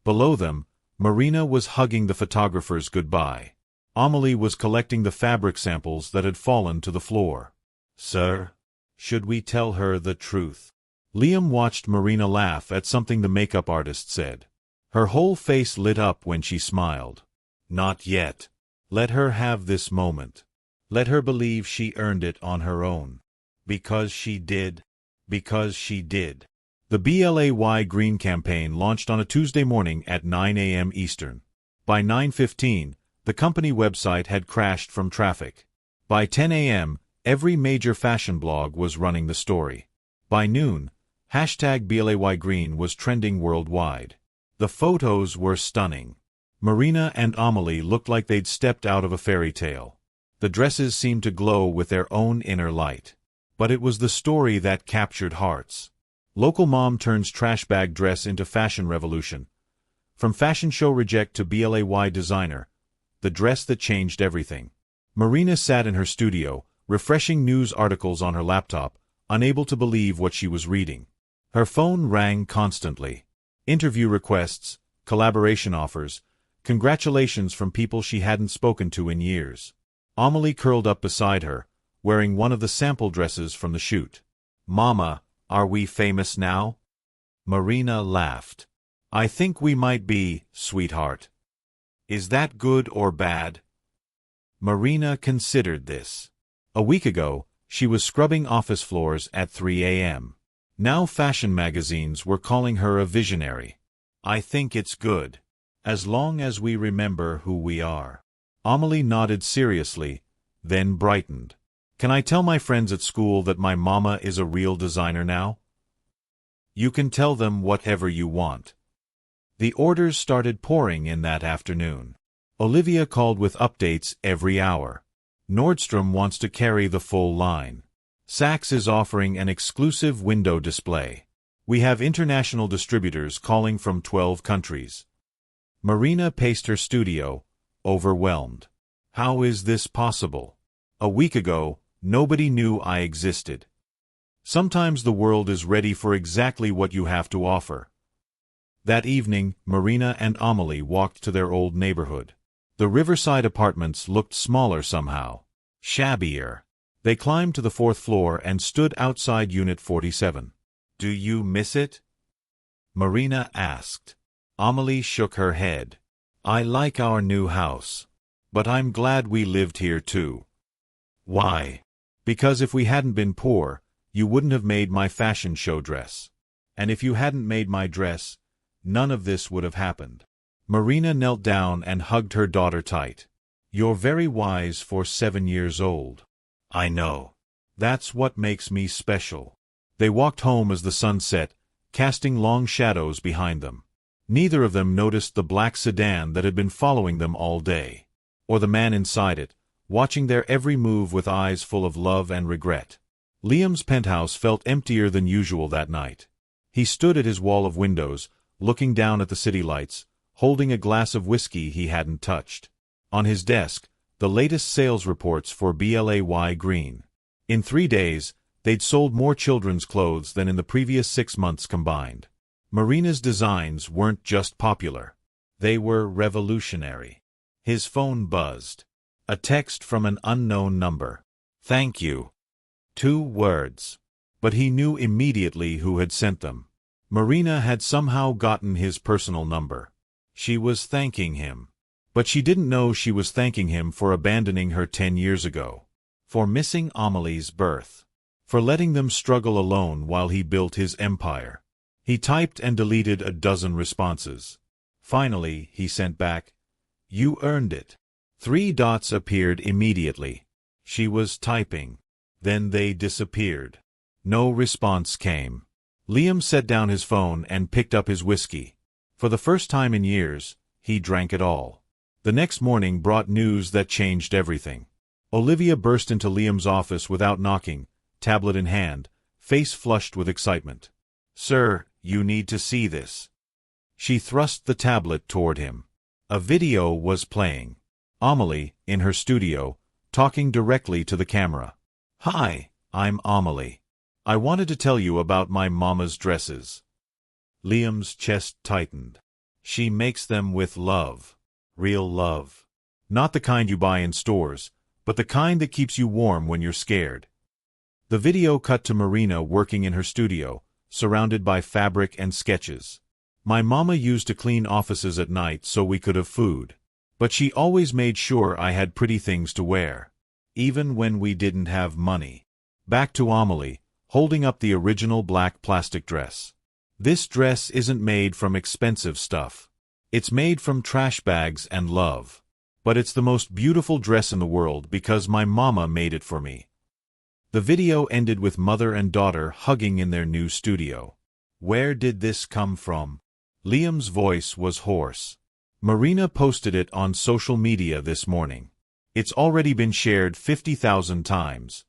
Below them, Marina was hugging the photographers goodbye. Amelie was collecting the fabric samples that had fallen to the floor. "Sir, should we tell her the truth?" Liam watched Marina laugh at something the makeup artist said. Her whole face lit up when she smiled. "Not yet. Let her have this moment. Let her believe she earned it on her own. Because she did. Because she did." The BLAY Green campaign launched on a Tuesday morning at 9 a.m. Eastern. By 9:15, the company website had crashed from traffic. By 10 a.m., every major fashion blog was running the story. By noon, #BLAYGreen was trending worldwide. The photos were stunning. Marina and Amelie looked like they'd stepped out of a fairy tale. The dresses seemed to glow with their own inner light. But it was the story that captured hearts. Local mom turns trash bag dress into fashion revolution. From fashion show reject to BLAY designer, the dress that changed everything. Marina sat in her studio, refreshing news articles on her laptop, unable to believe what she was reading. Her phone rang constantly. Interview requests, collaboration offers, congratulations from people she hadn't spoken to in years. Amelie curled up beside her, wearing one of the sample dresses from the shoot. "Mama, are we famous now?" Marina laughed. "I think we might be, sweetheart." "Is that good or bad?" Marina considered this. A week ago, she was scrubbing office floors at 3 a.m. Now fashion magazines were calling her a visionary. "I think it's good. As long as we remember who we are." Amelie nodded seriously, then brightened. "Can I tell my friends at school that my mama is a real designer now?" "You can tell them whatever you want." The orders started pouring in that afternoon. Olivia called with updates every hour. Nordstrom wants to carry the full line. Saks is offering an exclusive window display. We have international distributors calling from 12 countries. Marina paced her studio, overwhelmed. How is this possible? A week ago, Nobody knew I existed. Sometimes the world is ready for exactly what you have to offer. That evening, Marina and Amelie walked to their old neighborhood. The riverside apartments looked smaller somehow. Shabbier. They climbed to the 4th floor and stood outside Unit 47. "Do you miss it?" Marina asked. Amelie shook her head. "I like our new house. But I'm glad we lived here too." "Why?" "Because if we hadn't been poor, you wouldn't have made my fashion show dress. And if you hadn't made my dress, none of this would have happened." Marina knelt down and hugged her daughter tight. "You're very wise for 7 years old." "I know. That's what makes me special." They walked home as the sun set, casting long shadows behind them. Neither of them noticed the black sedan that had been following them all day, or the man inside it, watching their every move with eyes full of love and regret. Liam's penthouse felt emptier than usual that night. He stood at his wall of windows, looking down at the city lights, holding a glass of whiskey he hadn't touched. On his desk, the latest sales reports for BLAY Green. In 3 days, they'd sold more children's clothes than in the previous 6 months combined. Marina's designs weren't just popular. They were revolutionary. His phone buzzed. A text from an unknown number. "Thank you." 2 words. But he knew immediately who had sent them. Marina had somehow gotten his personal number. She was thanking him. But she didn't know she was thanking him for abandoning her 10 years ago. For missing Amelie's birth. For letting them struggle alone while he built his empire. He typed and deleted a dozen responses. Finally, he sent back, "You earned it." 3 dots appeared immediately. She was typing. Then they disappeared. No response came. Liam set down his phone and picked up his whiskey. For the first time in years, he drank it all. The next morning brought news that changed everything. Olivia burst into Liam's office without knocking, tablet in hand, face flushed with excitement. "Sir, you need to see this." She thrust the tablet toward him. A video was playing. Amelie, in her studio, talking directly to the camera. "Hi, I'm Amelie. I wanted to tell you about my mama's dresses." Liam's chest tightened. "She makes them with love. Real love. Not the kind you buy in stores, but the kind that keeps you warm when you're scared." The video cut to Marina working in her studio, surrounded by fabric and sketches. "My mama used to clean offices at night so we could have food. But she always made sure I had pretty things to wear. Even when we didn't have money." Back to Amelie, holding up the original black plastic dress. "This dress isn't made from expensive stuff. It's made from trash bags and love. But it's the most beautiful dress in the world because my mama made it for me." The video ended with mother and daughter hugging in their new studio. "Where did this come from?" Liam's voice was hoarse. "Marina posted it on social media this morning. It's already been shared 50,000 times."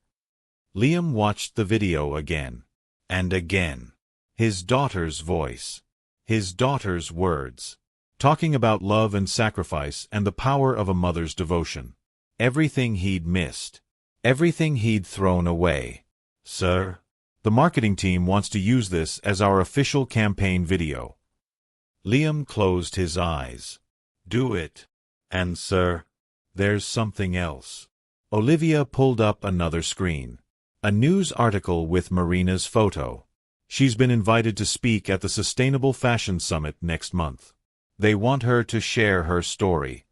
Liam watched the video again. And again. His daughter's voice. His daughter's words. Talking about love and sacrifice and the power of a mother's devotion. Everything he'd missed. Everything he'd thrown away. "Sir, the marketing team wants to use this as our official campaign video." Liam closed his eyes. "Do it. And sir, there's something else." Olivia pulled up another screen. A news article with Marina's photo. She's been invited to speak at the Sustainable Fashion Summit next month. They want her to share her story.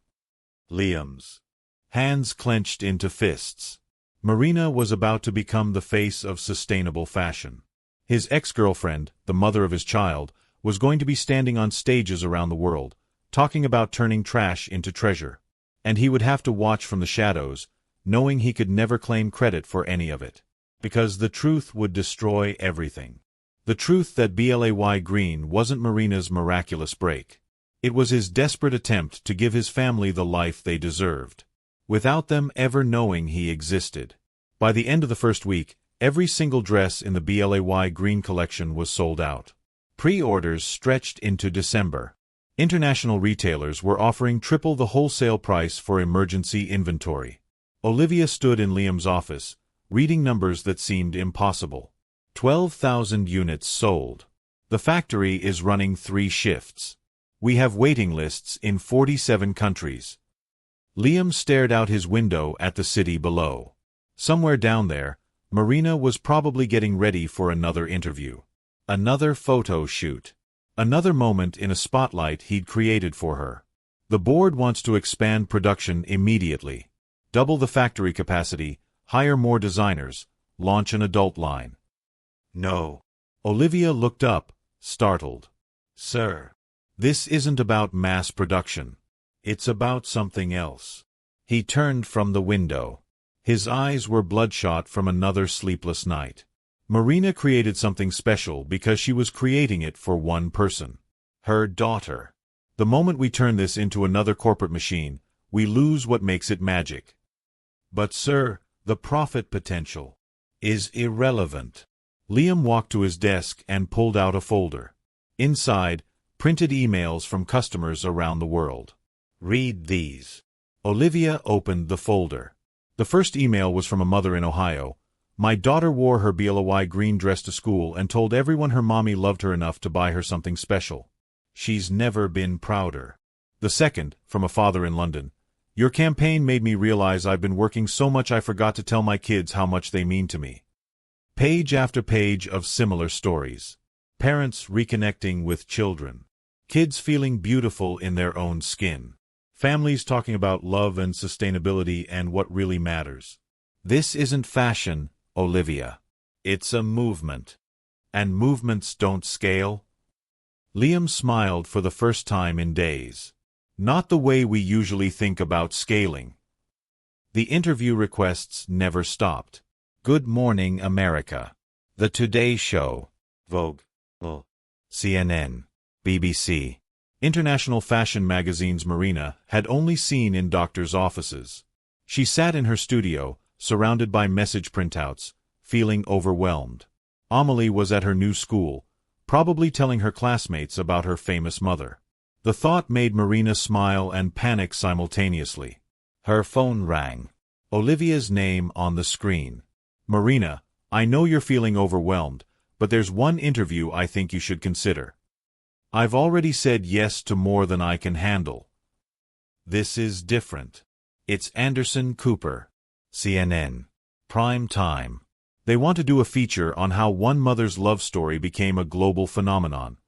Liam's hands clenched into fists. Marina was about to become the face of sustainable fashion. His ex-girlfriend, the mother of his child, was going to be standing on stages around the world, talking about turning trash into treasure. And he would have to watch from the shadows, knowing he could never claim credit for any of it. Because the truth would destroy everything. The truth that BLAY Green wasn't Marina's miraculous break. It was his desperate attempt to give his family the life they deserved, without them ever knowing he existed. By the end of the first week, every single dress in the BLAY Green collection was sold out. Pre-orders stretched into December. International retailers were offering triple the wholesale price for emergency inventory. Olivia stood in Liam's office, reading numbers that seemed impossible. 12,000 units sold. The factory is running 3 shifts. We have waiting lists in 47 countries. Liam stared out his window at the city below. Somewhere down there, Marina was probably getting ready for another interview. Another photo shoot. Another moment in a spotlight he'd created for her. The board wants to expand production immediately. Double the factory capacity, hire more designers, launch an adult line. No. Olivia looked up, startled. Sir, this isn't about mass production. It's about something else. He turned from the window. His eyes were bloodshot from another sleepless night. Marina created something special because she was creating it for one person. Her daughter. The moment we turn this into another corporate machine, we lose what makes it magic. But sir, the profit potential is irrelevant. Liam walked to his desk and pulled out a folder. Inside, printed emails from customers around the world. Read these. Olivia opened the folder. The first email was from a mother in Ohio. My daughter wore her BLY green dress to school and told everyone her mommy loved her enough to buy her something special. She's never been prouder. The second, from a father in London. Your campaign made me realize I've been working so much I forgot to tell my kids how much they mean to me. Page after page of similar stories. Parents reconnecting with children. Kids feeling beautiful in their own skin. Families talking about love and sustainability and what really matters. This isn't fashion, Olivia. It's a movement. And movements don't scale. Liam smiled for the first time in days. Not the way we usually think about scaling. The interview requests never stopped. Good Morning America. The Today Show. Vogue. CNN. BBC. International fashion magazines Marina had only seen in doctors' offices. She sat in her studio, surrounded by message printouts, feeling overwhelmed. Amelie was at her new school, probably telling her classmates about her famous mother. The thought made Marina smile and panic simultaneously. Her phone rang. Olivia's name on the screen. Marina, I know you're feeling overwhelmed, but there's one interview I think you should consider. I've already said yes to more than I can handle. This is different. It's Anderson Cooper. CNN. Prime time. They want to do a feature on how one mother's love story became a global phenomenon.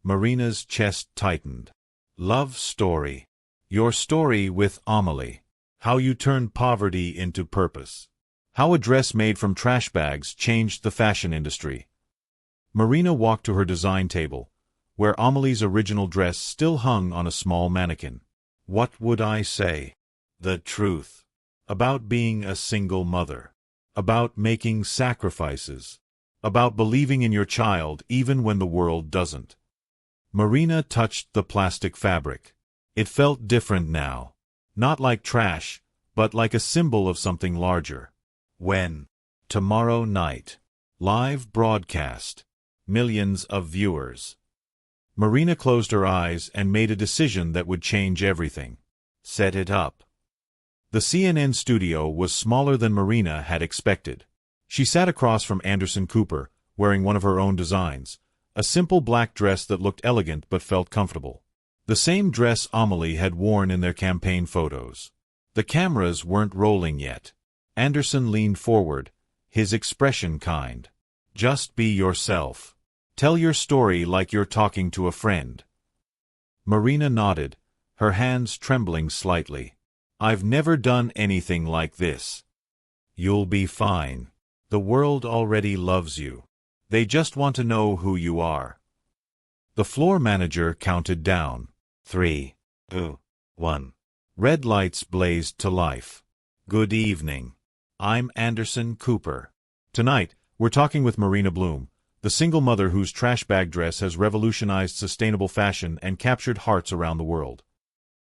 Marina's chest tightened. Love story. Your story with Amelie. How you turned poverty into purpose. How a dress made from trash bags changed the fashion industry. Marina walked to her design table, where Amelie's original dress still hung on a small mannequin. What would I say? The truth. About being a single mother. About making sacrifices. About believing in your child even when the world doesn't. Marina touched the plastic fabric. It felt different now. Not like trash, but like a symbol of something larger. When? Tomorrow night. Live broadcast. Millions of viewers. Marina closed her eyes and made a decision that would change everything. Set it up. The CNN studio was smaller than Marina had expected. She sat across from Anderson Cooper, wearing one of her own designs, a simple black dress that looked elegant but felt comfortable. The same dress Amelie had worn in their campaign photos. The cameras weren't rolling yet. Anderson leaned forward, his expression kind. Just be yourself. Tell your story like you're talking to a friend. Marina nodded, her hands trembling slightly. I've never done anything like this. You'll be fine. The world already loves you. They just want to know who you are. The floor manager counted down. 3, 2, 1. Red lights blazed to life. Good evening. I'm Anderson Cooper. Tonight, we're talking with Marina Bloom, the single mother whose trash bag dress has revolutionized sustainable fashion and captured hearts around the world.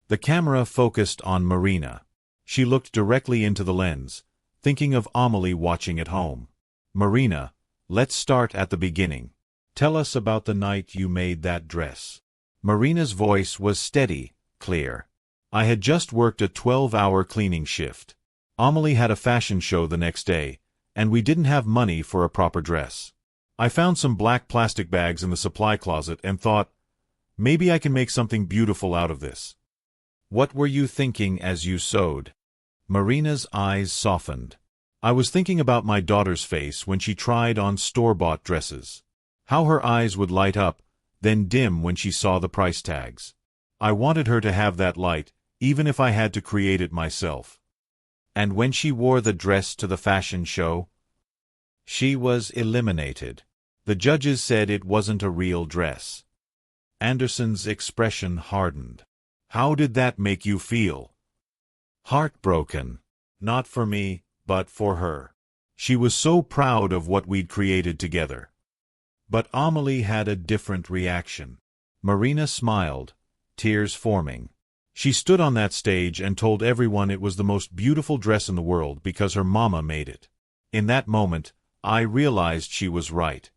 The camera focused on Marina. She looked directly into the lens, thinking of Amelie watching at home. Marina, let's start at the beginning. Tell us about the night you made that dress. Marina's voice was steady, clear. I had just worked a 12-hour cleaning shift. Amelie had a fashion show the next day, and we didn't have money for a proper dress. I found some black plastic bags in the supply closet and thought, maybe I can make something beautiful out of this. What were you thinking as you sewed? Marina's eyes softened. I was thinking about my daughter's face when she tried on store-bought dresses. How her eyes would light up, then dim when she saw the price tags. I wanted her to have that light, even if I had to create it myself. And when she wore the dress to the fashion show, she was eliminated. The judges said it wasn't a real dress. Anderson's expression hardened. How did that make you feel? Heartbroken. Not for me, but for her. She was so proud of what we'd created together. But Amelie had a different reaction. Marina smiled, tears forming. She stood on that stage and told everyone it was the most beautiful dress in the world because her mama made it. In that moment, I realized she was right.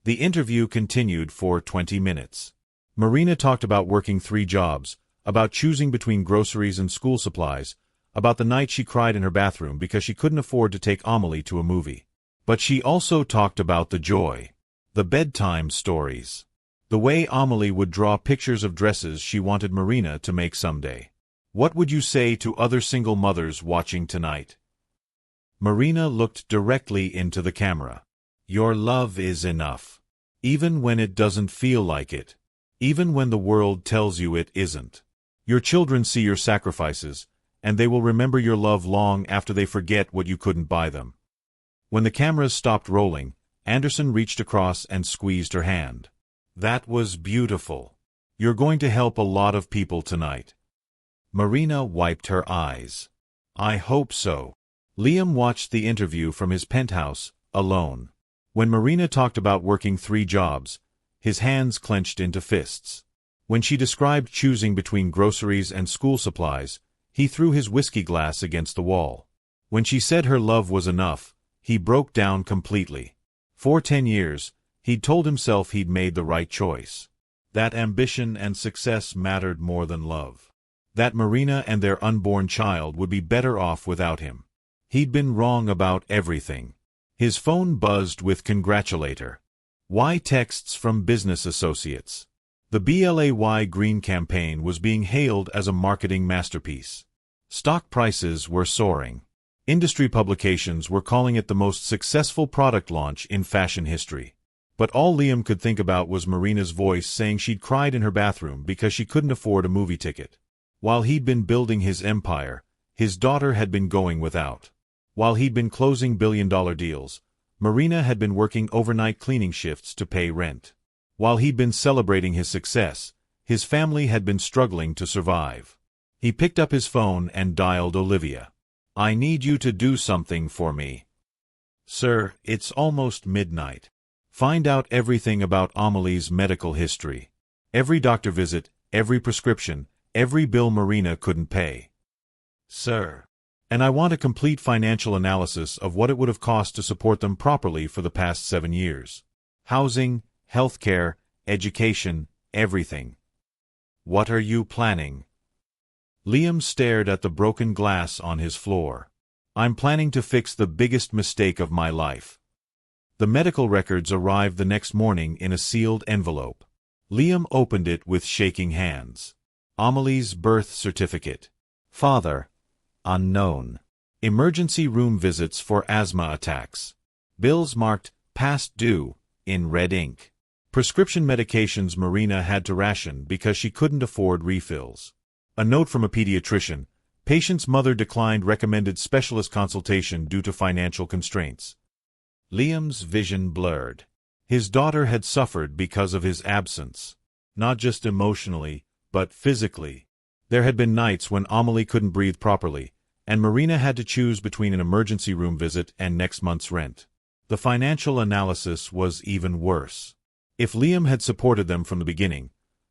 The interview continued for 20 minutes. Marina talked about working 3 jobs, about choosing between groceries and school supplies, about the night she cried in her bathroom because she couldn't afford to take Amelie to a movie. But she also talked about the joy, the bedtime stories, the way Amelie would draw pictures of dresses she wanted Marina to make someday. What would you say to other single mothers watching tonight? Marina looked directly into the camera. Your love is enough. Even when it doesn't feel like it. Even when the world tells you it isn't. Your children see your sacrifices, and they will remember your love long after they forget what you couldn't buy them. When the cameras stopped rolling, Anderson reached across and squeezed her hand. That was beautiful. You're going to help a lot of people tonight. Marina wiped her eyes. I hope so. Liam watched the interview from his penthouse, alone. When Marina talked about working 3 jobs, his hands clenched into fists. When she described choosing between groceries and school supplies, he threw his whiskey glass against the wall. When she said her love was enough, he broke down completely. For 10 years, he'd told himself he'd made the right choice. That ambition and success mattered more than love. That Marina and their unborn child would be better off without him. He'd been wrong about everything. His phone buzzed with congratulator. Why texts from business associates? The BLAY Green campaign was being hailed as a marketing masterpiece. Stock prices were soaring. Industry publications were calling it the most successful product launch in fashion history. But all Liam could think about was Marina's voice saying she'd cried in her bathroom because she couldn't afford a movie ticket. While he'd been building his empire, his daughter had been going without. While he'd been closing billion-dollar deals, Marina had been working overnight cleaning shifts to pay rent. While he'd been celebrating his success, his family had been struggling to survive. He picked up his phone and dialed Olivia. I need you to do something for me. Sir, it's almost midnight. Find out everything about Amelie's medical history. Every doctor visit, every prescription, every bill Marina couldn't pay. Sir. And I want a complete financial analysis of what it would have cost to support them properly for the past 7 years. Housing, healthcare, education, everything. What are you planning? Liam stared at the broken glass on his floor. I'm planning to fix the biggest mistake of my life. The medical records arrived the next morning in a sealed envelope. Liam opened it with shaking hands. Amelie's birth certificate. Father. Unknown. Emergency room visits for asthma attacks. Bills marked past due in red ink. Prescription medications Marina had to ration because she couldn't afford refills. A note from a pediatrician. Patient's mother declined recommended specialist consultation due to financial constraints. Liam's vision blurred. His daughter had suffered because of his absence. Not just emotionally, but physically. There had been nights when Amelie couldn't breathe properly, and Marina had to choose between an emergency room visit and next month's rent. The financial analysis was even worse. If Liam had supported them from the beginning,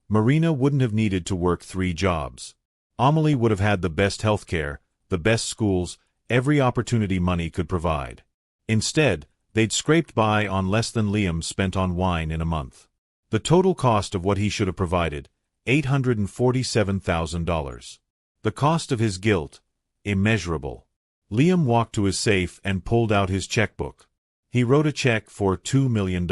Marina wouldn't have needed to work 3 jobs. Amelie would have had the best health care, the best schools, every opportunity money could provide. Instead, they'd scraped by on less than Liam spent on wine in a month. The total cost of what he should have provided, $847,000. The cost of his guilt, immeasurable. Liam walked to his safe and pulled out his checkbook. He wrote a check for $2 million.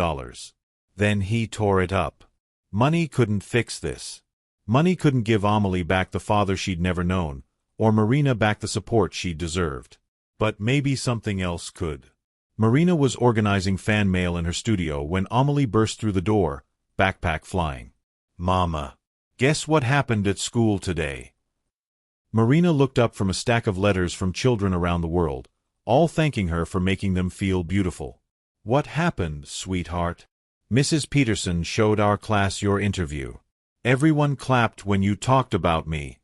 Then he tore it up. Money couldn't fix this. Money couldn't give Amelie back the father she'd never known, or Marina back the support she'd deserved. But maybe something else could. Marina was organizing fan mail in her studio when Amelie burst through the door, backpack flying. "Mama, guess what happened at school today?" Marina looked up from a stack of letters from children around the world, all thanking her for making them feel beautiful. "What happened, sweetheart?" "Mrs. Peterson showed our class your interview. Everyone clapped when you talked about me."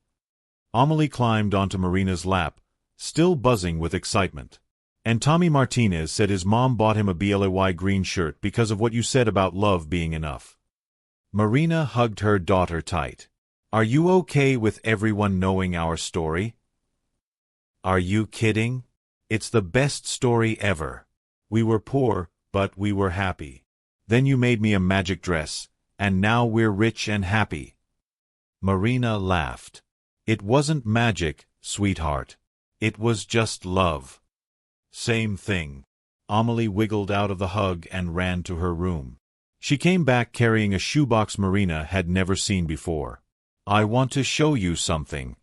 Amelie climbed onto Marina's lap, still buzzing with excitement. "And Tommy Martinez said his mom bought him a BLAY green shirt because of what you said about love being enough." Marina hugged her daughter tight. "Are you okay with everyone knowing our story?" "Are you kidding? It's the best story ever. We were poor, but we were happy. Then you made me a magic dress, and now we're rich and happy." Marina laughed. "It wasn't magic, sweetheart. It was just love." "Same thing." Amelie wiggled out of the hug and ran to her room. She came back carrying a shoebox Marina had never seen before. "I want to show you something."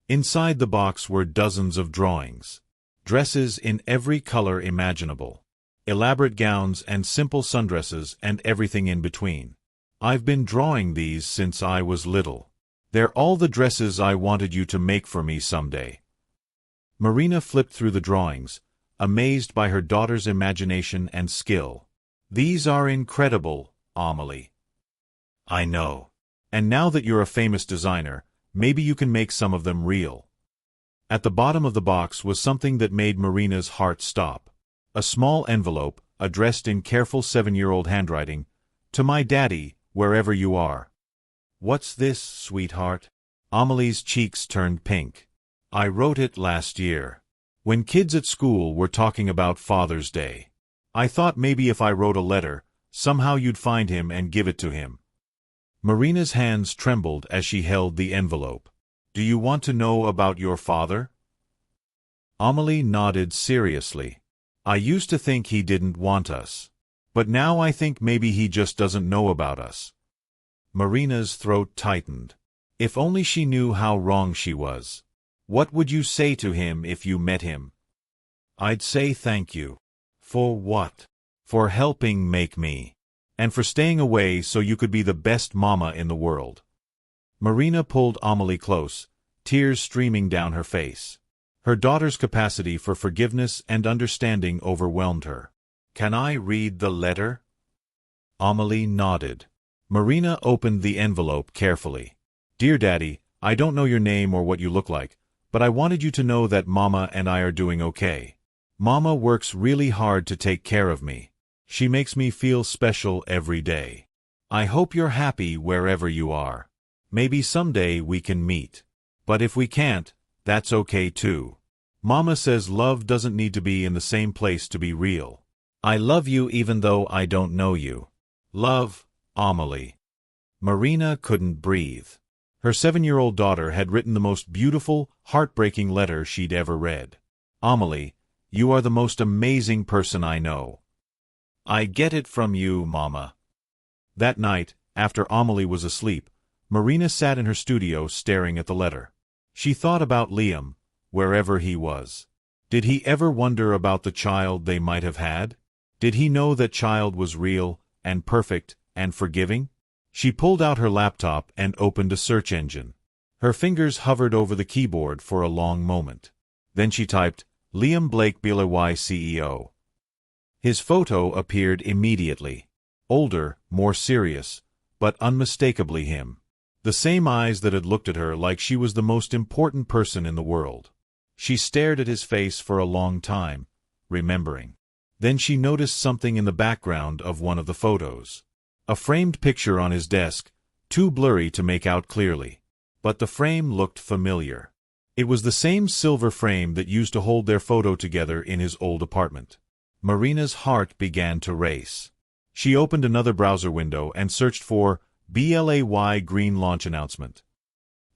Inside the box were dozens of drawings. Dresses in every color imaginable. Elaborate gowns and simple sundresses and everything in between. "I've been drawing these since I was little. They're all the dresses I wanted you to make for me someday." Marina flipped through the drawings, amazed by her daughter's imagination and skill. "These are incredible, Amelie." "I know. And now that you're a famous designer, maybe you can make some of them real." At the bottom of the box was something that made Marina's heart stop. A small envelope, addressed in careful 7-year-old handwriting, "To my daddy, wherever you are." "What's this, sweetheart?" Amelie's cheeks turned pink. "I wrote it last year. When kids at school were talking about Father's Day. I thought maybe if I wrote a letter, somehow you'd find him and give it to him." Marina's hands trembled as she held the envelope. "Do you want to know about your father?" Amelie nodded seriously. "I used to think he didn't want us. But now I think maybe he just doesn't know about us." Marina's throat tightened. If only she knew how wrong she was. "What would you say to him if you met him?" "I'd say thank you." "For what?" "For helping make me. And for staying away so you could be the best mama in the world." Marina pulled Amelie close, tears streaming down her face. Her daughter's capacity for forgiveness and understanding overwhelmed her. "Can I read the letter?" Amelie nodded. Marina opened the envelope carefully. "Dear Daddy, I don't know your name or what you look like, but I wanted you to know that Mama and I are doing okay. Mama works really hard to take care of me. She makes me feel special every day. I hope you're happy wherever you are. Maybe someday we can meet. But if we can't, that's okay too. Mama says love doesn't need to be in the same place to be real. I love you even though I don't know you. Love, Amelie." Marina couldn't breathe. Her 7-year-old daughter had written the most beautiful, heartbreaking letter she'd ever read. "Amelie, you are the most amazing person I know. I get it from you, Mama." That night, after Amelie was asleep, Marina sat in her studio staring at the letter. She thought about Liam, wherever he was. Did he ever wonder about the child they might have had? Did he know that child was real, and perfect, and forgiving? She pulled out her laptop and opened a search engine. Her fingers hovered over the keyboard for a long moment. Then she typed, "Liam Blake BLAY CEO." His photo appeared immediately. Older, more serious, but unmistakably him. The same eyes that had looked at her like she was the most important person in the world. She stared at his face for a long time, remembering. Then she noticed something in the background of one of the photos. A framed picture on his desk, too blurry to make out clearly. But the frame looked familiar. It was the same silver frame that used to hold their photo together in his old apartment. Marina's heart began to race. She opened another browser window and searched for BLAY green launch announcement.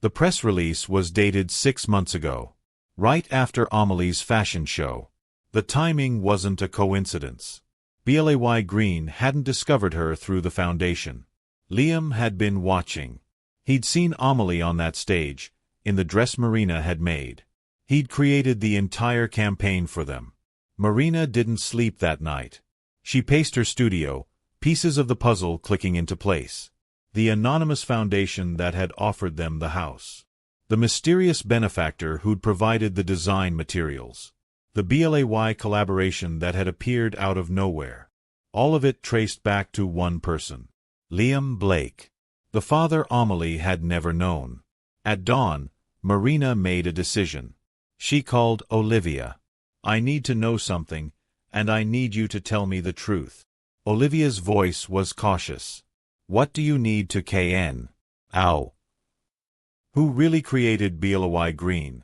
The press release was dated 6 months ago. right after Amelie's fashion show. The timing wasn't a coincidence. Blay Green hadn't discovered her through the foundation. Liam had been watching. He'd seen Amelie on that stage, in the dress Marina had made. He'd created the entire campaign for them. Marina didn't sleep that night. She paced her studio, pieces of the puzzle clicking into place. The anonymous foundation that had offered them the house. The mysterious benefactor who'd provided the design materials. The Blay collaboration that had appeared out of nowhere. All of it traced back to one person. Liam Blake. The father Amelie had never known. At dawn, Marina made a decision. She called Olivia. I need to know something, and I need you to tell me the truth. Olivia's voice was cautious. What do you need to KN? Ow. Who really created Blay Green?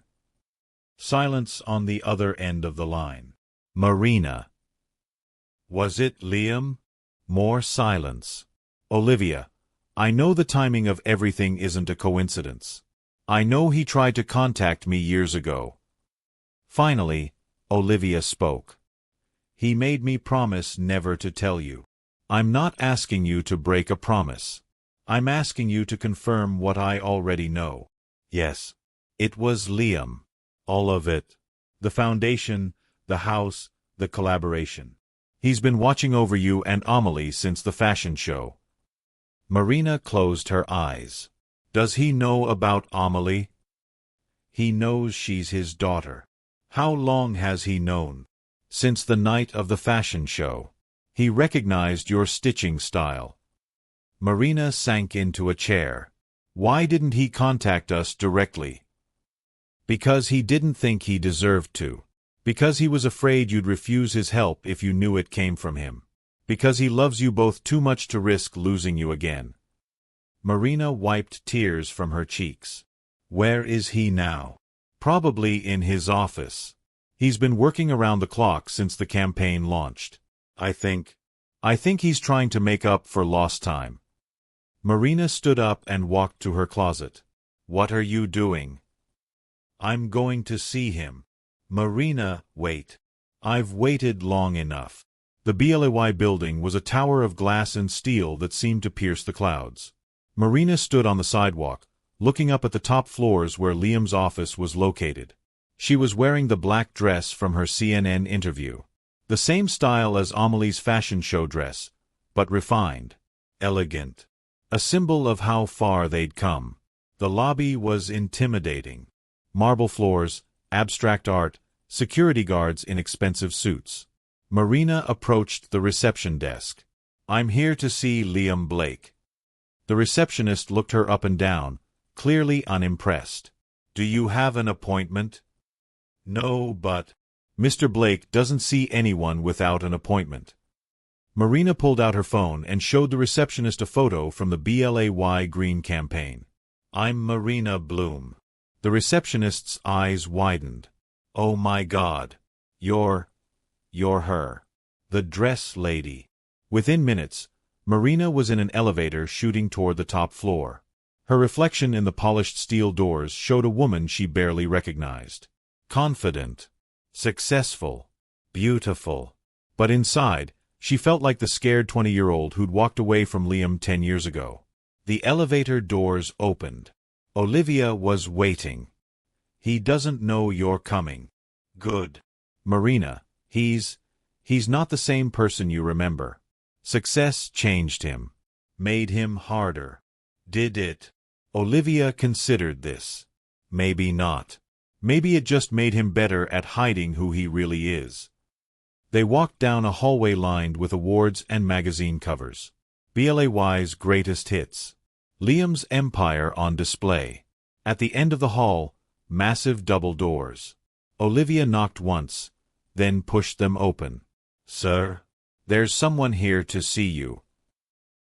Silence on the other end of the line. Marina. Was it Liam? More silence. Olivia. I know the timing of everything isn't a coincidence. I know he tried to contact me years ago. Finally, Olivia spoke. He made me promise never to tell you. I'm not asking you to break a promise. I'm asking you to confirm what I already know. Yes. It was Liam. All of it. The foundation, the house, the collaboration. He's been watching over you and Amelie since the fashion show. Marina closed her eyes. Does he know about Amelie? He knows she's his daughter. How long has he known? Since the night of the fashion show. He recognized your stitching style. Marina sank into a chair. Why didn't he contact us directly? Because he didn't think he deserved to. Because he was afraid you'd refuse his help if you knew it came from him. Because he loves you both too much to risk losing you again. Marina wiped tears from her cheeks. Where is he now? Probably in his office. He's been working around the clock since the campaign launched. I think he's trying to make up for lost time. Marina stood up and walked to her closet. What are you doing? I'm going to see him. Marina, wait. I've waited long enough. The Blay building was a tower of glass and steel that seemed to pierce the clouds. Marina stood on the sidewalk, looking up at the top floors where Liam's office was located. She was wearing the black dress from her CNN interview. The same style as Amelie's fashion show dress, but refined, elegant. A symbol of how far they'd come. The lobby was intimidating. Marble floors, abstract art, security guards in expensive suits. Marina approached the reception desk. I'm here to see Liam Blake. The receptionist looked her up and down, clearly unimpressed. Do you have an appointment? No, but Mr. Blake doesn't see anyone without an appointment. Marina pulled out her phone and showed the receptionist a photo from the Blay Green campaign. I'm Marina Bloom. The receptionist's eyes widened. Oh my God. You're her. The dress lady. Within minutes, Marina was in an elevator shooting toward the top floor. Her reflection in the polished steel doors showed a woman she barely recognized. Confident. Successful. Beautiful. But inside, she felt like the scared 20-year-old who'd walked away from Liam 10 years ago. The elevator doors opened. Olivia was waiting. He doesn't know you're coming. Good. Marina, he's not the same person you remember. Success changed him. Made him harder. Did it? Olivia considered this. Maybe not. Maybe it just made him better at hiding who he really is. They walked down a hallway lined with awards and magazine covers. Blay's greatest hits. Liam's empire on display. At the end of the hall, massive double doors. Olivia knocked once, then pushed them open. Sir? There's someone here to see you.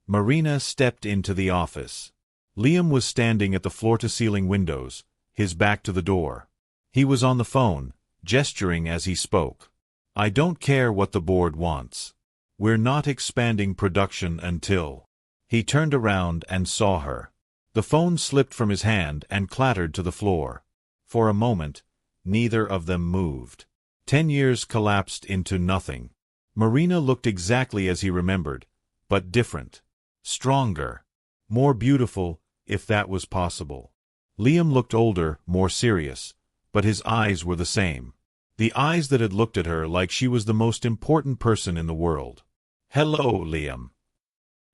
Marina stepped into the office. Liam was standing at the floor-to-ceiling windows, his back to the door. He was on the phone, gesturing as he spoke. I don't care what the board wants. We're not expanding production until... He turned around and saw her. The phone slipped from his hand and clattered to the floor. For a moment, Neither of them moved. 10 years collapsed into nothing. Marina looked exactly as he remembered, but different. Stronger. More beautiful, if that was possible. Liam looked older, more serious, but his eyes were the same. The eyes that had looked at her like she was the most important person in the world. "Hello, Liam."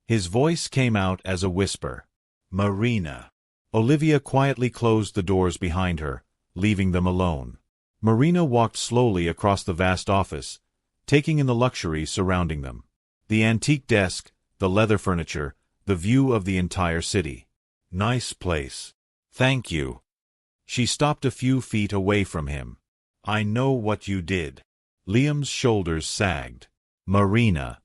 His voice came out as a whisper. "Marina." Olivia quietly closed the doors behind her, leaving them alone. Marina walked slowly across the vast office, taking in the luxury surrounding them. The antique desk, the leather furniture, the view of the entire city. "Nice place. Thank you." She stopped a few feet away from him. "I know what you did." Liam's shoulders sagged. "Marina."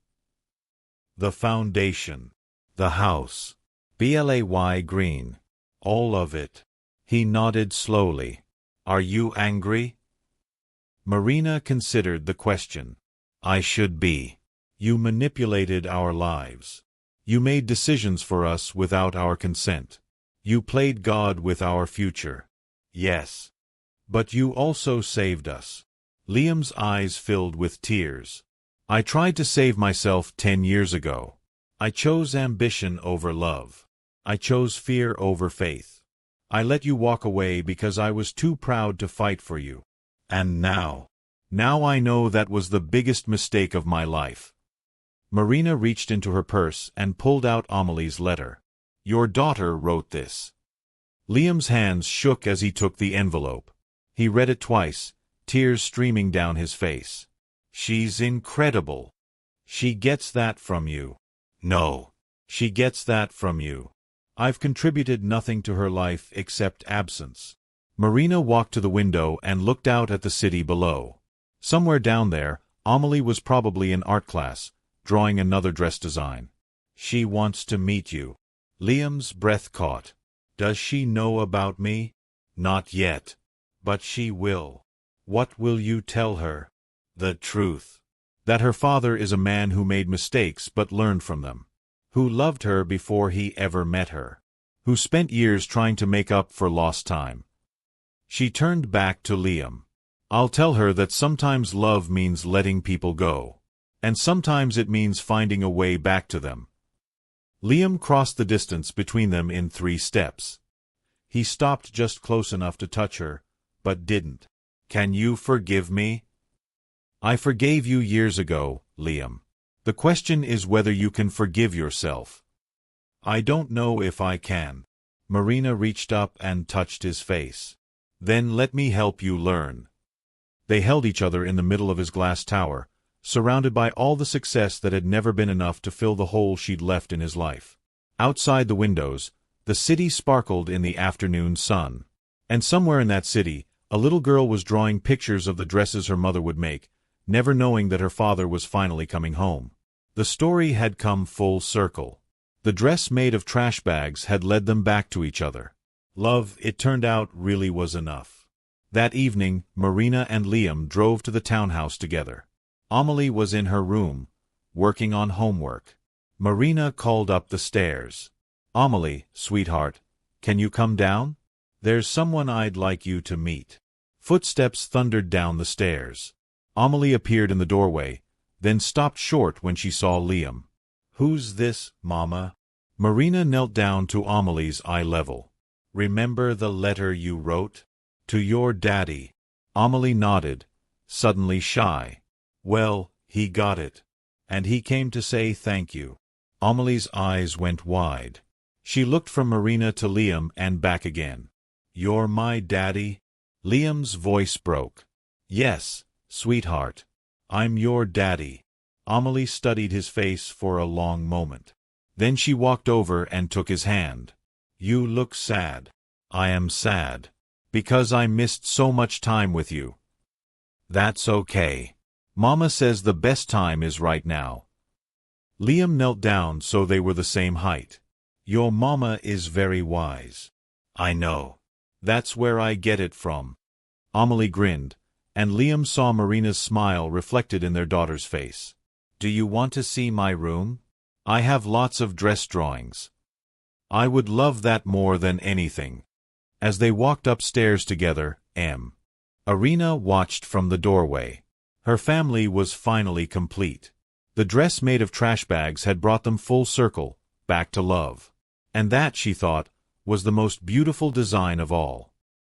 "The foundation. The house. Blay Green. All of it." He nodded slowly. "Are you angry?" Marina considered the question. "I should be. You manipulated our lives. You made decisions for us without our consent. You played God with our future." "Yes. But you also saved us." Liam's eyes filled with tears. "I tried to save myself 10 years ago. I chose ambition over love. I chose fear over faith. I let you walk away because I was too proud to fight for you. And now I know that was the biggest mistake of my life." Marina reached into her purse and pulled out Amelie's letter. "Your daughter wrote this." Liam's hands shook as he took the envelope. He read it twice, tears streaming down his face. "She's incredible. She gets that from you." "No. She gets that from you. I've contributed nothing to her life except absence." Marina walked to the window and looked out at the city below. Somewhere down there, Amelie was probably in art class, drawing another dress design. "She wants to meet you." Liam's breath caught. "Does she know about me?" "Not yet. But she will." "What will you tell her?" "The truth. That her father is a man who made mistakes but learned from them. Who loved her before he ever met her. Who spent years trying to make up for lost time." She turned back to Liam. "I'll tell her that sometimes love means letting people go. And sometimes it means finding a way back to them." Liam crossed the distance between them in 3 steps. He stopped just close enough to touch her, but didn't. "Can you forgive me?" "I forgave you years ago, Liam. The question is whether you can forgive yourself." "I don't know if I can." Marina reached up and touched his face. "Then let me help you learn." They held each other in the middle of his glass tower, surrounded by all the success that had never been enough to fill the hole she'd left in his life. Outside the windows, the city sparkled in the afternoon sun. And somewhere in that city, a little girl was drawing pictures of the dresses her mother would make, never knowing that her father was finally coming home. The story had come full circle. The dress made of trash bags had led them back to each other. Love, it turned out, really was enough. That evening, Marina and Liam drove to the townhouse together. Amelie was in her room, working on homework. Marina called up the stairs. "Amelie, sweetheart, can you come down? There's someone I'd like you to meet." Footsteps thundered down the stairs. Amelie appeared in the doorway, then stopped short when she saw Liam. "Who's this, Mama?" Marina knelt down to Amelie's eye level. "Remember the letter you wrote? To your daddy." Amelie nodded, suddenly shy. "Well, he got it. And he came to say thank you." Amelie's eyes went wide. She looked from Marina to Liam and back again. "You're my daddy?" Liam's voice broke. "Yes, sweetheart. I'm your daddy." Amelie studied his face for a long moment. Then she walked over and took his hand. "You look sad." "I am sad. Because I missed so much time with you." "That's okay. Mama says the best time is right now." Liam knelt down so they were the same height. "Your mama is very wise." "I know. That's where I get it from." Amelie grinned, and Liam saw Marina's smile reflected in their daughter's face. "Do you want to see my room? I have lots of dress drawings." "I would love that more than anything." As they walked upstairs together, Irina watched from the doorway. Her family was finally complete. The dress made of trash bags had brought them full circle, back to love. And that, she thought, was the most beautiful design of all.